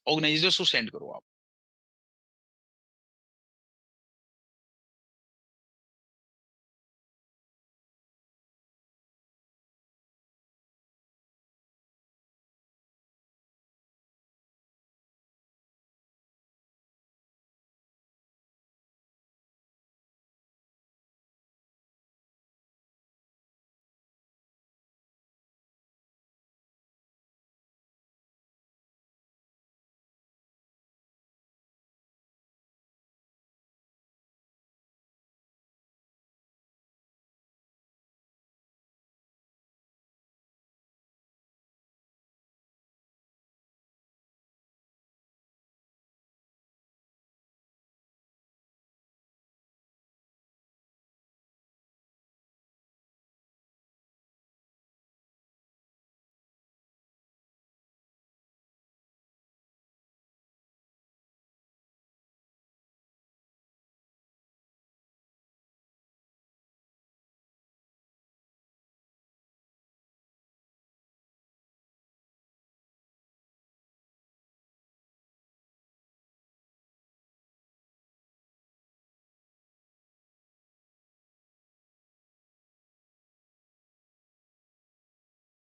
Organizers को send करो आप.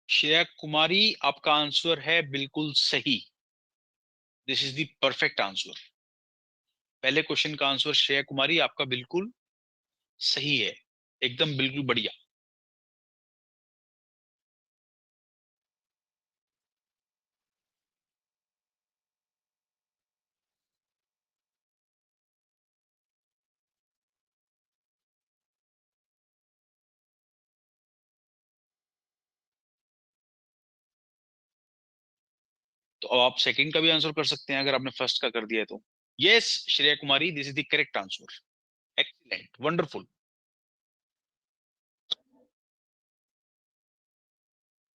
श्रेया कुमारी, आपका आंसर है बिल्कुल सही. This is the perfect answer. पहले क्वेश्चन का आंसर श्रेया कुमारी आपका बिल्कुल सही है, एकदम बिल्कुल बढ़िया. तो अब आप सेकंड का भी आंसर कर सकते हैं अगर आपने फर्स्ट का कर दिया है तो. Yes Shreya Kumari, this is the correct answer. Excellent, wonderful,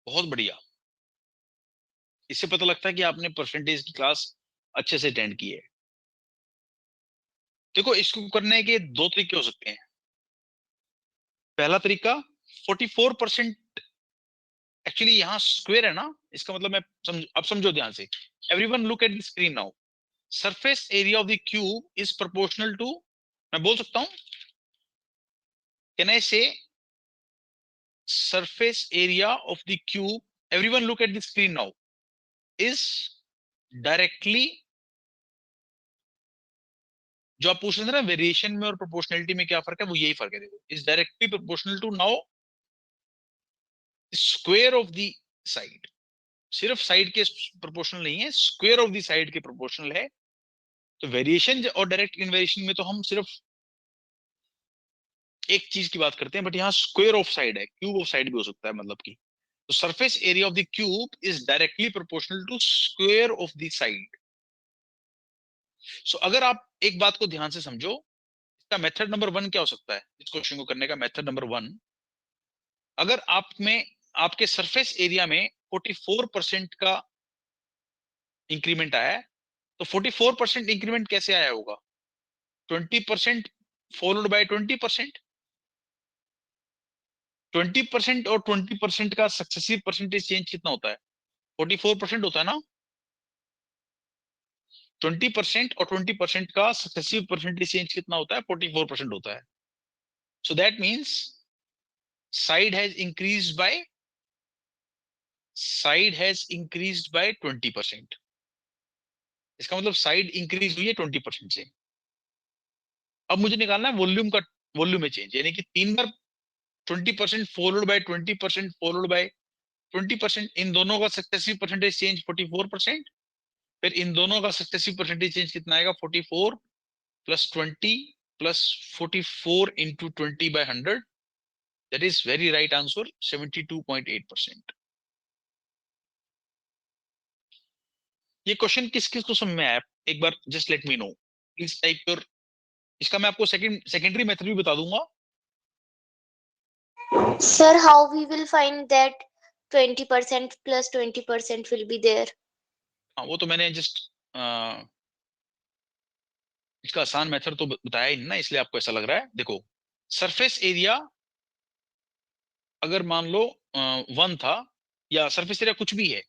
बहुत बढ़िया. इससे पता लगता है कि आपने परसेंटेज की क्लास अच्छे से अटेंड की है. देखो इसको करने के दो तरीके हो सकते हैं. पहला तरीका 44%, एक्चुअली यहाँ स्क्वायर है ना, इसका मतलब मैं अब समझो ध्यान से. Everyone look at the screen now. Surface area of the cube is proportional to, मैं बोल सकता हूं, can I say surface area of the cube, everyone look at the screen now, is directly, जो आप पूछ रहे थे ना वेरिएशन में और प्रोपोर्शनलिटी में क्या फर्क है, वो यही फर्क है. देखो, is directly proportional to now square of the side. सिर्फ साइड के प्रोपोर्शनल नहीं है, स्क्वायर ऑफ द साइड के प्रोपोर्शनल है। तो वेरिएशन और डायरेक्ट इनवेरिएशन में तो हम सिर्फ एक चीज की बात करते हैं, बट यहाँ स्क्वायर ऑफ साइड है, क्यूब ऑफ साइड भी हो सकता है, मतलब कि तो surface area of the cube is directly proportional to square of the side. So अगर आप एक बात को ध्यान से समझो, इसका मेथड नंबर 1 क्या हो सकता है इस क्वेश्चन को करने का? मेथड नंबर 1, अगर आप में आपके सरफेस एरिया में 44% का इंक्रीमेंट आया है, तो 44% इंक्रीमेंट कैसे आया होगा? 20% फॉलोड बाय 20%। 20% और 20% का सक्सेसिव परसेंटेज चेंज कितना होता है? 44% होता है ना। 20% और 20% का सक्सेसिव परसेंटेज चेंज कितना होता है? 44% होता है। सो that means side has increased by 20%। इसका मतलब साइड इंक्रीज हुई है 20% से। अब मुझे निकालना है वॉल्यूम में चेंज, यानी कि 3 बार 20% फॉलोड बाय 20% फॉलोड बाय 20%, इन दोनों का सक्सेसिव परसेंटेज चेंज 44%। फिर इन दोनों का सक्सेसिव परसेंटेज चेंज कितना आएगा? 44 plus 20 plus 44 into 20 by 100, that is very right answer, 72.8%। ये क्वेश्चन किस किस को समझ में आया? एक बार just let me know, please type your. इसका मैं आपको सेकेंडरी मेथड भी बता दूंगा। Sir, how we will find that 20% plus 20% will be there? हाँ, वो तो मैंने जस्ट इसका आसान मेथड तो बताया ही नहीं ना, इसलिए आपको ऐसा लग रहा है। देखो, सरफेस एरिया अगर मान लो 1 था, या सरफेस एरिया कुछ भी है,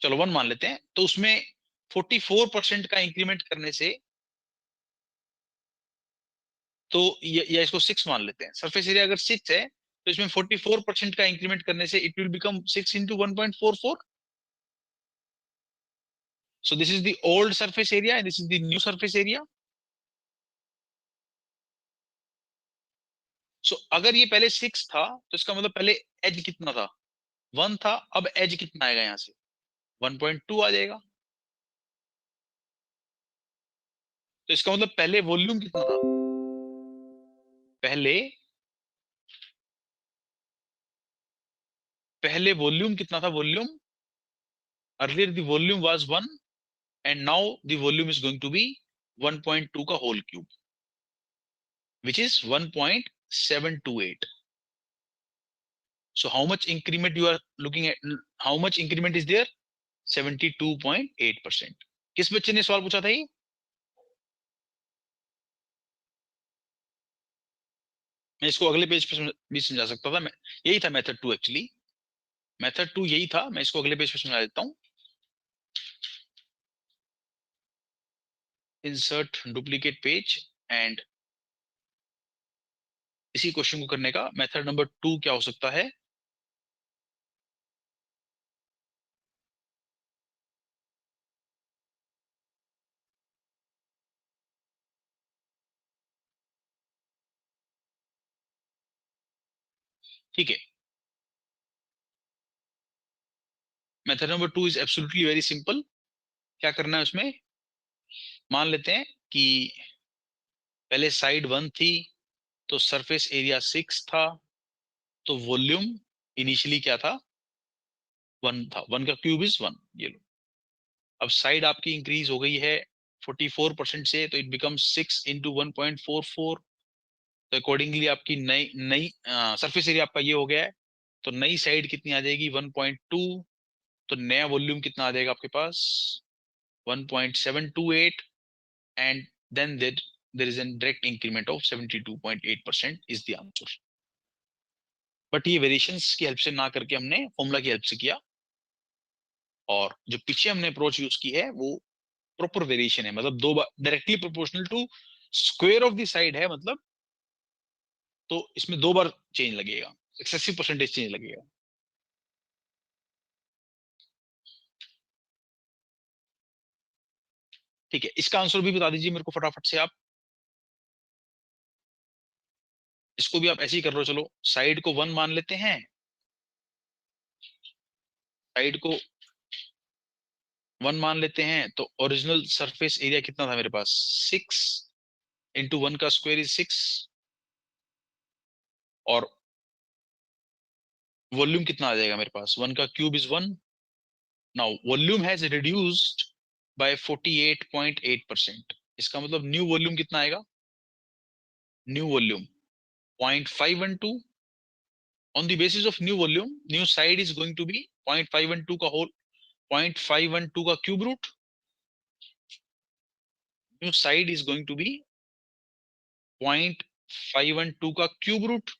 चलो 1 मान लेते हैं, तो उसमें 44% का इंक्रीमेंट करने से, तो या इसको 6 मान लेते हैं। सरफेस एरिया अगर 6 है तो इसमें 44% का इंक्रीमेंट करने से it will become 6 into 1.44। So this is the old surface area and this is the new surface area. So अगर ये पहले 6 था तो इसका मतलब पहले एज कितना था? 1 था। अब एज कितना आएगा? यहां से 1.2 आ जाएगा। तो इसका मतलब पहले वॉल्यूम कितना था? पहले वॉल्यूम कितना था? Volume earlier the volume was 1 and now the volume is going to be 1.2 का whole cube, which is 1.728. So how much increment you are looking at? How much increment is there? 72.8%. किस बच्चे ने सवाल पूछा था ये? मैं इसको अगले पेज पे भी समझा सकता था। मैं यही था मेथड 2, एक्चुअली मेथड 2 यही था। मैं इसको अगले पेज पे समझा देता हूँ। इंसर्ट डुप्लीकेट पेज, एंड इसी क्वेश्चन को करने का मेथड नंबर 2 क्या हो सकता है? ठीक है, method number 2 is absolutely very simple. क्या करना है उसमें? मान लेते हैं कि पहले साइड 1 थी तो सरफेस एरिया 6 था, तो वॉल्यूम इनिशियली क्या था? 1 था। 1 का क्यूब इज 1। ये लो, अब साइड आपकी इंक्रीज हो गई है 44% से, तो इट बिकम 6 इंटू 1.44। तो अकॉर्डिंगली आपकी नई नई सरफेस एरिया आपका ये हो गया है। तो नई साइड कितनी आ जाएगी? 1.2। तो नया वॉल्यूम कितना आ जाएगा आपके पास? 1.728, and then there is a direct increment of 72.8% is the answer. But ये वेरिएशंस की हेल्प से ना करके हमने फॉर्मूला की हेल्प से किया, और जो पीछे हमने अप्रोच यूज की है वो प्रॉपर वेरिएशन है, मतलब 2 बार directly proportional to square of the side है, मतलब तो इसमें 2 बार चेंज लगेगा, एक्सेसिव परसेंटेज चेंज लगेगा। ठीक है, इसका आंसर भी बता दीजिए मेरे को फटाफट से आप। इसको भी आप ऐसे ही कर लो। चलो, साइड को 1 मान लेते हैं, साइड को 1 मान लेते हैं, तो ओरिजिनल सरफेस एरिया कितना था मेरे पास? 6 इंटू 1 का स्क्वायर इज 6, और वॉल्यूम कितना आ जाएगा मेरे पास? 1 का cube is 1. Now volume has reduced by 48.8%. इसका मतलब न्यू वॉल्यूम कितना आएगा? New volume 0.512. On the basis of new volume, new side is going to be 0.512 का whole 0.512 का cube root. New side is going to be 0.512 का cube root.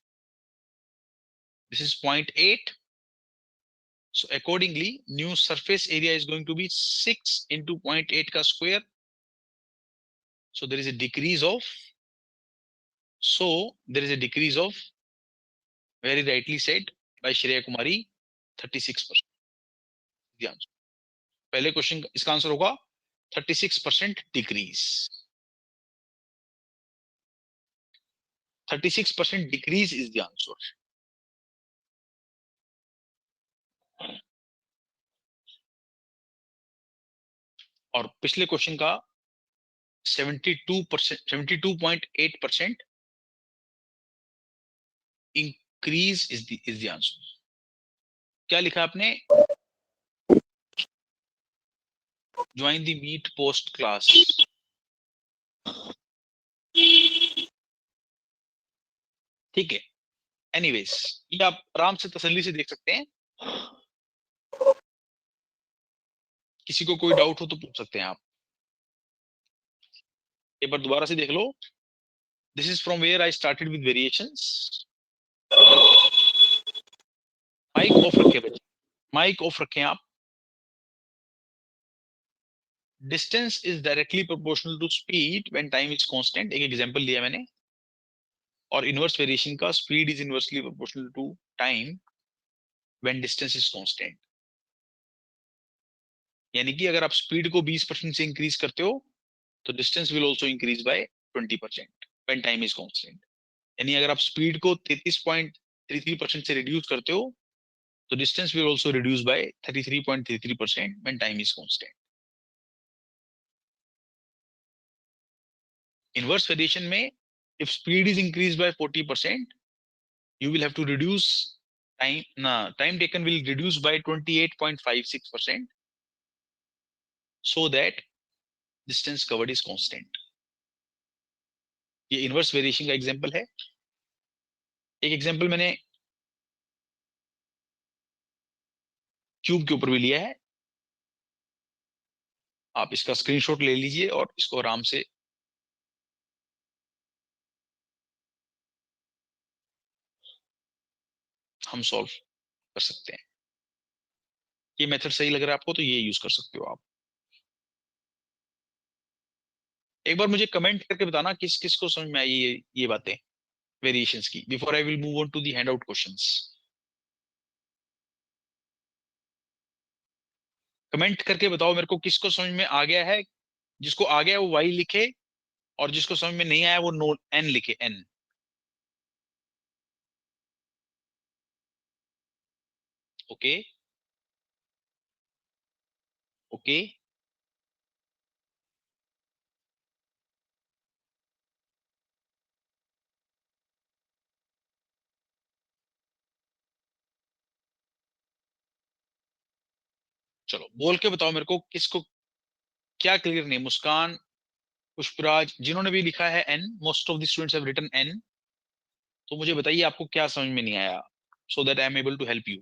This is 0.8. So accordingly, new surface area is going to be 6 into 0.8 का square. So there is a decrease of. Very rightly said by Shreya Kumari, 36%. The answer. पहले question का इसका answer होगा 36% decrease. 36% decrease is the answer. और पिछले question का 72.8% increase is the answer. क्या लिखा आपने? Join the meet post class. ठीक है. एनीवेज, ये आप आराम से तसल्ली से देख सकते हैं. किसी को कोई डाउट हो तो पूछ सकते हैं आप. एक बार दोबारा से देख लो. This is from where I started with variations. Mike off रखें बच्चे, माइक ऑफ रखें आप. Distance is directly proportional to speed when time is constant. एक एग्जांपल दिया मैंने. और इनवर्स वेरिएशन का speed is inversely proportional to time when distance is constant. यानी कि अगर आप स्पीड को 20% से इंक्रीज करते हो तो distance will also increase by 20% when time is constant. यानी अगर आप स्पीड को 33.33% से रिड्यूस करते हो तो distance will also reduce by 33.33% when time is constant. Inverse variation में if speed is increased by 40%, you will have to reduce time taken will reduce by 28.56%, so that distance covered is constant. ये inverse variation का example है. एक example मैंने cube के ऊपर भी लिया है. आप इसका स्क्रीनशॉट ले लीजिए और इसको आराम से हम सॉल्व कर सकते हैं. ये मेथड सही लग रहा है आपको तो ये यूज कर सकते हो आप. एक बार मुझे कमेंट करके बताना किस किस को समझ में आई ये बातें वेरिएशंस की, before I will move on to the handout questions. Comment करके बताओ मेरे को किसको समझ में आ गया है. जिसको आ गया है वो वाई लिखे, और जिसको समझ में नहीं आया वो नो एन लिखे. एन. Okay okay. चलो बोल के बताओ मेरे को किसको क्या क्लियर नहीं. मुस्कान, पुष्पराज, जिन्होंने भी लिखा है N, most of the students have written N. तो मुझे बताइए आपको क्या समझ में नहीं आया, so that I am able to help you.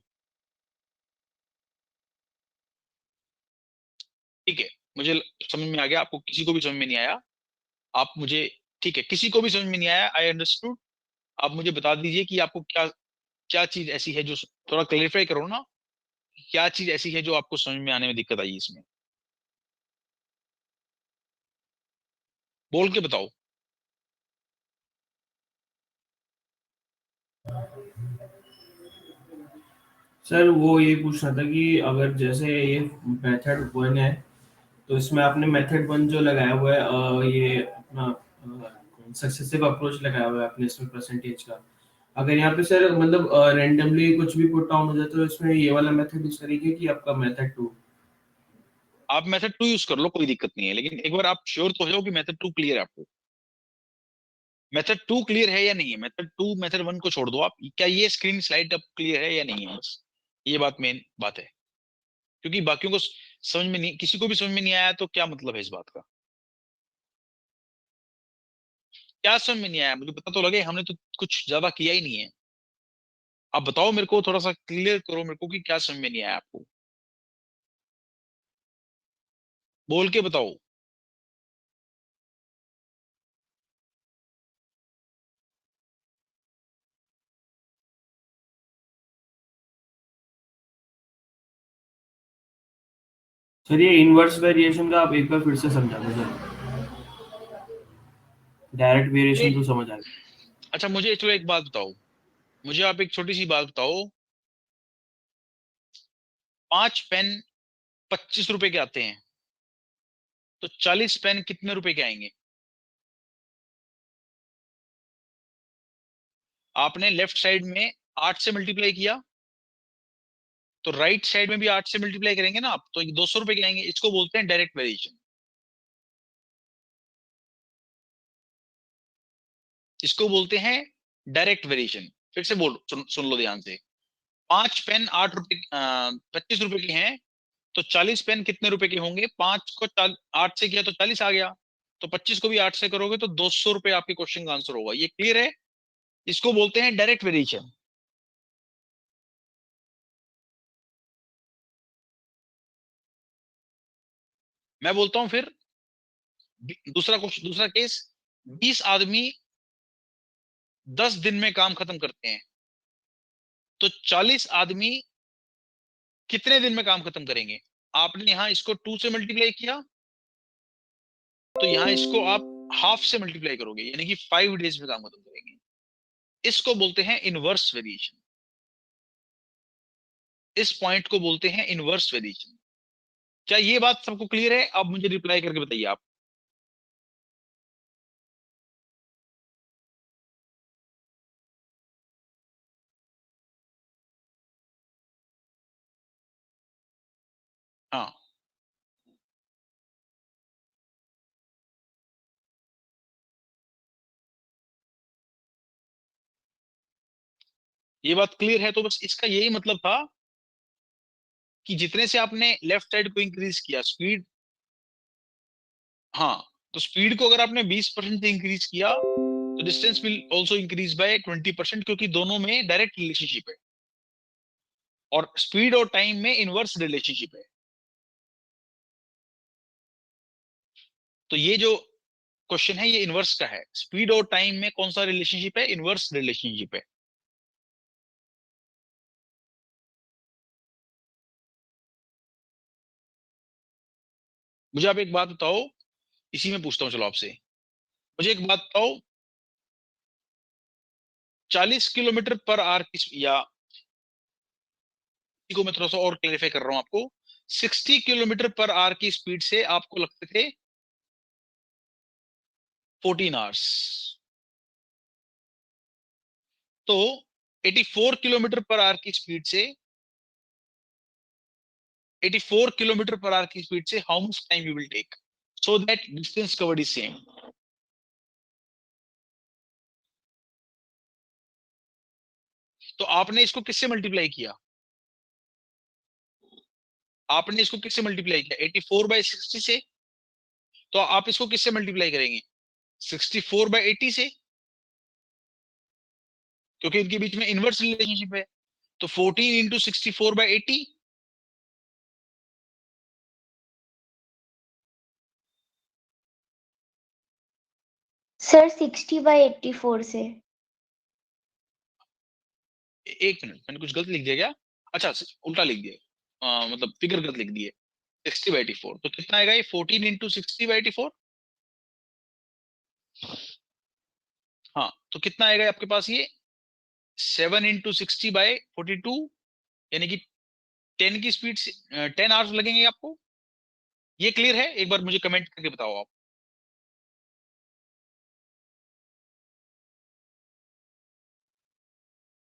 ठीक है, मुझे समझ में आ गया. आपको किसी को भी समझ में नहीं आया आप मुझे, ठीक है, किसी को भी समझ में नहीं आया, आई अंडरस्टूड. आप मुझे बता दीजिए कि आपको क्या क्या चीज ऐसी है जो, थोड़ा क्लेरिफाई करो ना, क्या चीज ऐसी है जो आपको समझ में आने में दिक्कत आई इसमें. बोल के बताओ. सर वो ये पूछना था कि अगर जैसे ये मेथड 1 है तो इसमें आपने मेथड 1 जो लगाया हुआ है ये अपना सक्सेसिव अप्रोच लगाया हुआ है आपने इसमें परसेंटेज का. अगर यहाँ पे सर मतलब रैंडमली कुछ भी पुट डाउन हो जाए तो इसमें ये वाला मेथड यूज करेंगे कि आपका मेथड 2? आप मेथड 2 यूज कर लो, कोई दिक्कत नहीं है, लेकिन एक बार आप श्योर तो हो जाओ कि मेथड 2 क्लियर है आपको। मेथड 2 क्लियर है या नहीं है? मेथड 2 मेथड 1 को छोड़ दो आप, क्या ये स्क्रीन स्लाइड अब क्लियर है या नहीं है, बस ये बात मेन बात है। क्योंकि बाकियों को समझ में नहीं, किसी को भी समझ में नहीं आया तो क्या मतलब है इस बात का? क्या समझ में नहीं आया मुझे पता तो लगे, हमने तो कुछ ज्यादा किया ही नहीं है। आप बताओ मेरे को, थोड़ा सा क्लियर करो मेरे को कि क्या समझ में नहीं आया आपको, बोल के बताओ। सर ये इनवर्स वेरिएशन का आप एक बार फिर से समझा दो सर, डायरेक्ट वेरिएशन तो समझ आ गया। अच्छा मुझे चलो एक बात बताओ, मुझे आप एक छोटी सी बात बताओ, 5 पेन 25 रुपए के आते हैं, तो 40 पेन कितने रुपए के आएंगे? आपने लेफ्ट साइड में 8 से मल्टीप्लाई किया, तो राइट साइड में भी 8 से मल्टीप्लाई करेंगे ना आप, तो 200 रुपए के आएंगे। इसको बोलते हैं डायरेक्ट वेरिएशन। इसको बोलते हैं डायरेक्ट वेरिएशन। फिर से बोल, सुन लो ध्यान से। 5 पेन 8 रुपए 25 रुपए के हैं, तो 40 पेन कितने रुपए के होंगे? 5 को 8 से किया तो 40 आ गया, तो 25 को भी 8 से करोगे तो 200 रुपए आपके क्वेश्चन का आंसर होगा। ये क्लियर है? इसको बोलते हैं डायरेक्ट वेरिएशन। मैं बोलता हूं फिर दूसरा क्वेश्चन, दूसरा केस। 20 आदमी 10 दिन में काम खत्म करते हैं, तो 40 आदमी कितने दिन में काम खत्म करेंगे? आपने यहां इसको 2 से मल्टीप्लाई किया, तो यहां इसको आप हाफ से मल्टीप्लाई करोगे, यानी कि 5 डेज में काम खत्म करेंगे। इसको बोलते हैं इनवर्स वेरिएशन। इस पॉइंट को बोलते हैं इनवर्स वेरिएशन। क्या ये बात सबको क्लियर है? अब मुझे रिप्लाई करके बताइए आप। हाँ, ये बात क्लियर है, तो बस इसका यही मतलब था कि जितने से आपने लेफ्ट साइड को इंक्रीज किया स्पीड, हाँ, तो स्पीड को अगर आपने 20% से इंक्रीज किया तो distance will also increase by 20%, क्योंकि दोनों में डायरेक्ट रिलेशनशिप है, और स्पीड और टाइम में इनवर्स रिलेशनशिप है। तो ये जो क्वेश्चन है ये इनवर्स का है। स्पीड और टाइम में कौन सा रिलेशनशिप है? इनवर्स रिलेशनशिप है। मुझे आप एक बात बताओ, इसी में पूछता हूं चलो आपसे, मुझे एक बात बताओ, 40 किलोमीटर पर आवर की, या को मैं थोड़ा सा और क्लेरिफाई कर रहा हूं आपको, 60 किलोमीटर पर आवर की स्पीड से आपको लगते थे 14 आवर्स, तो 84 किलोमीटर पर आवर की स्पीड से 84 किलोमीटर पर आवर की स्पीड से how much time you will take so that distance covered is same? तो आपने इसको किससे मल्टीप्लाई किया? आपने इसको किससे मल्टीप्लाई किया? 84/60 से। तो आप इसको किससे मल्टीप्लाई करेंगे? 64/80 से, क्योंकि इनके बीच में इनवर्स रिलेशनशिप है। तो 14 इंटू 64/80, सर 60/84 से। एक मिनट, मैंने कुछ गलत लिख दिया क्या? अच्छा, उल्टा लिख दिया, मतलब फिगर गलत लिख दिए। 60/84, तो कितना आएगा ये? 14 इंटू 60/84। हाँ, तो कितना आएगा आपके पास ये? 7 इंटू 60/42, यानी कि 10 की स्पीड से 10 आवर्स लगेंगे आपको। ये क्लियर है? एक बार मुझे कमेंट करके बताओ आप।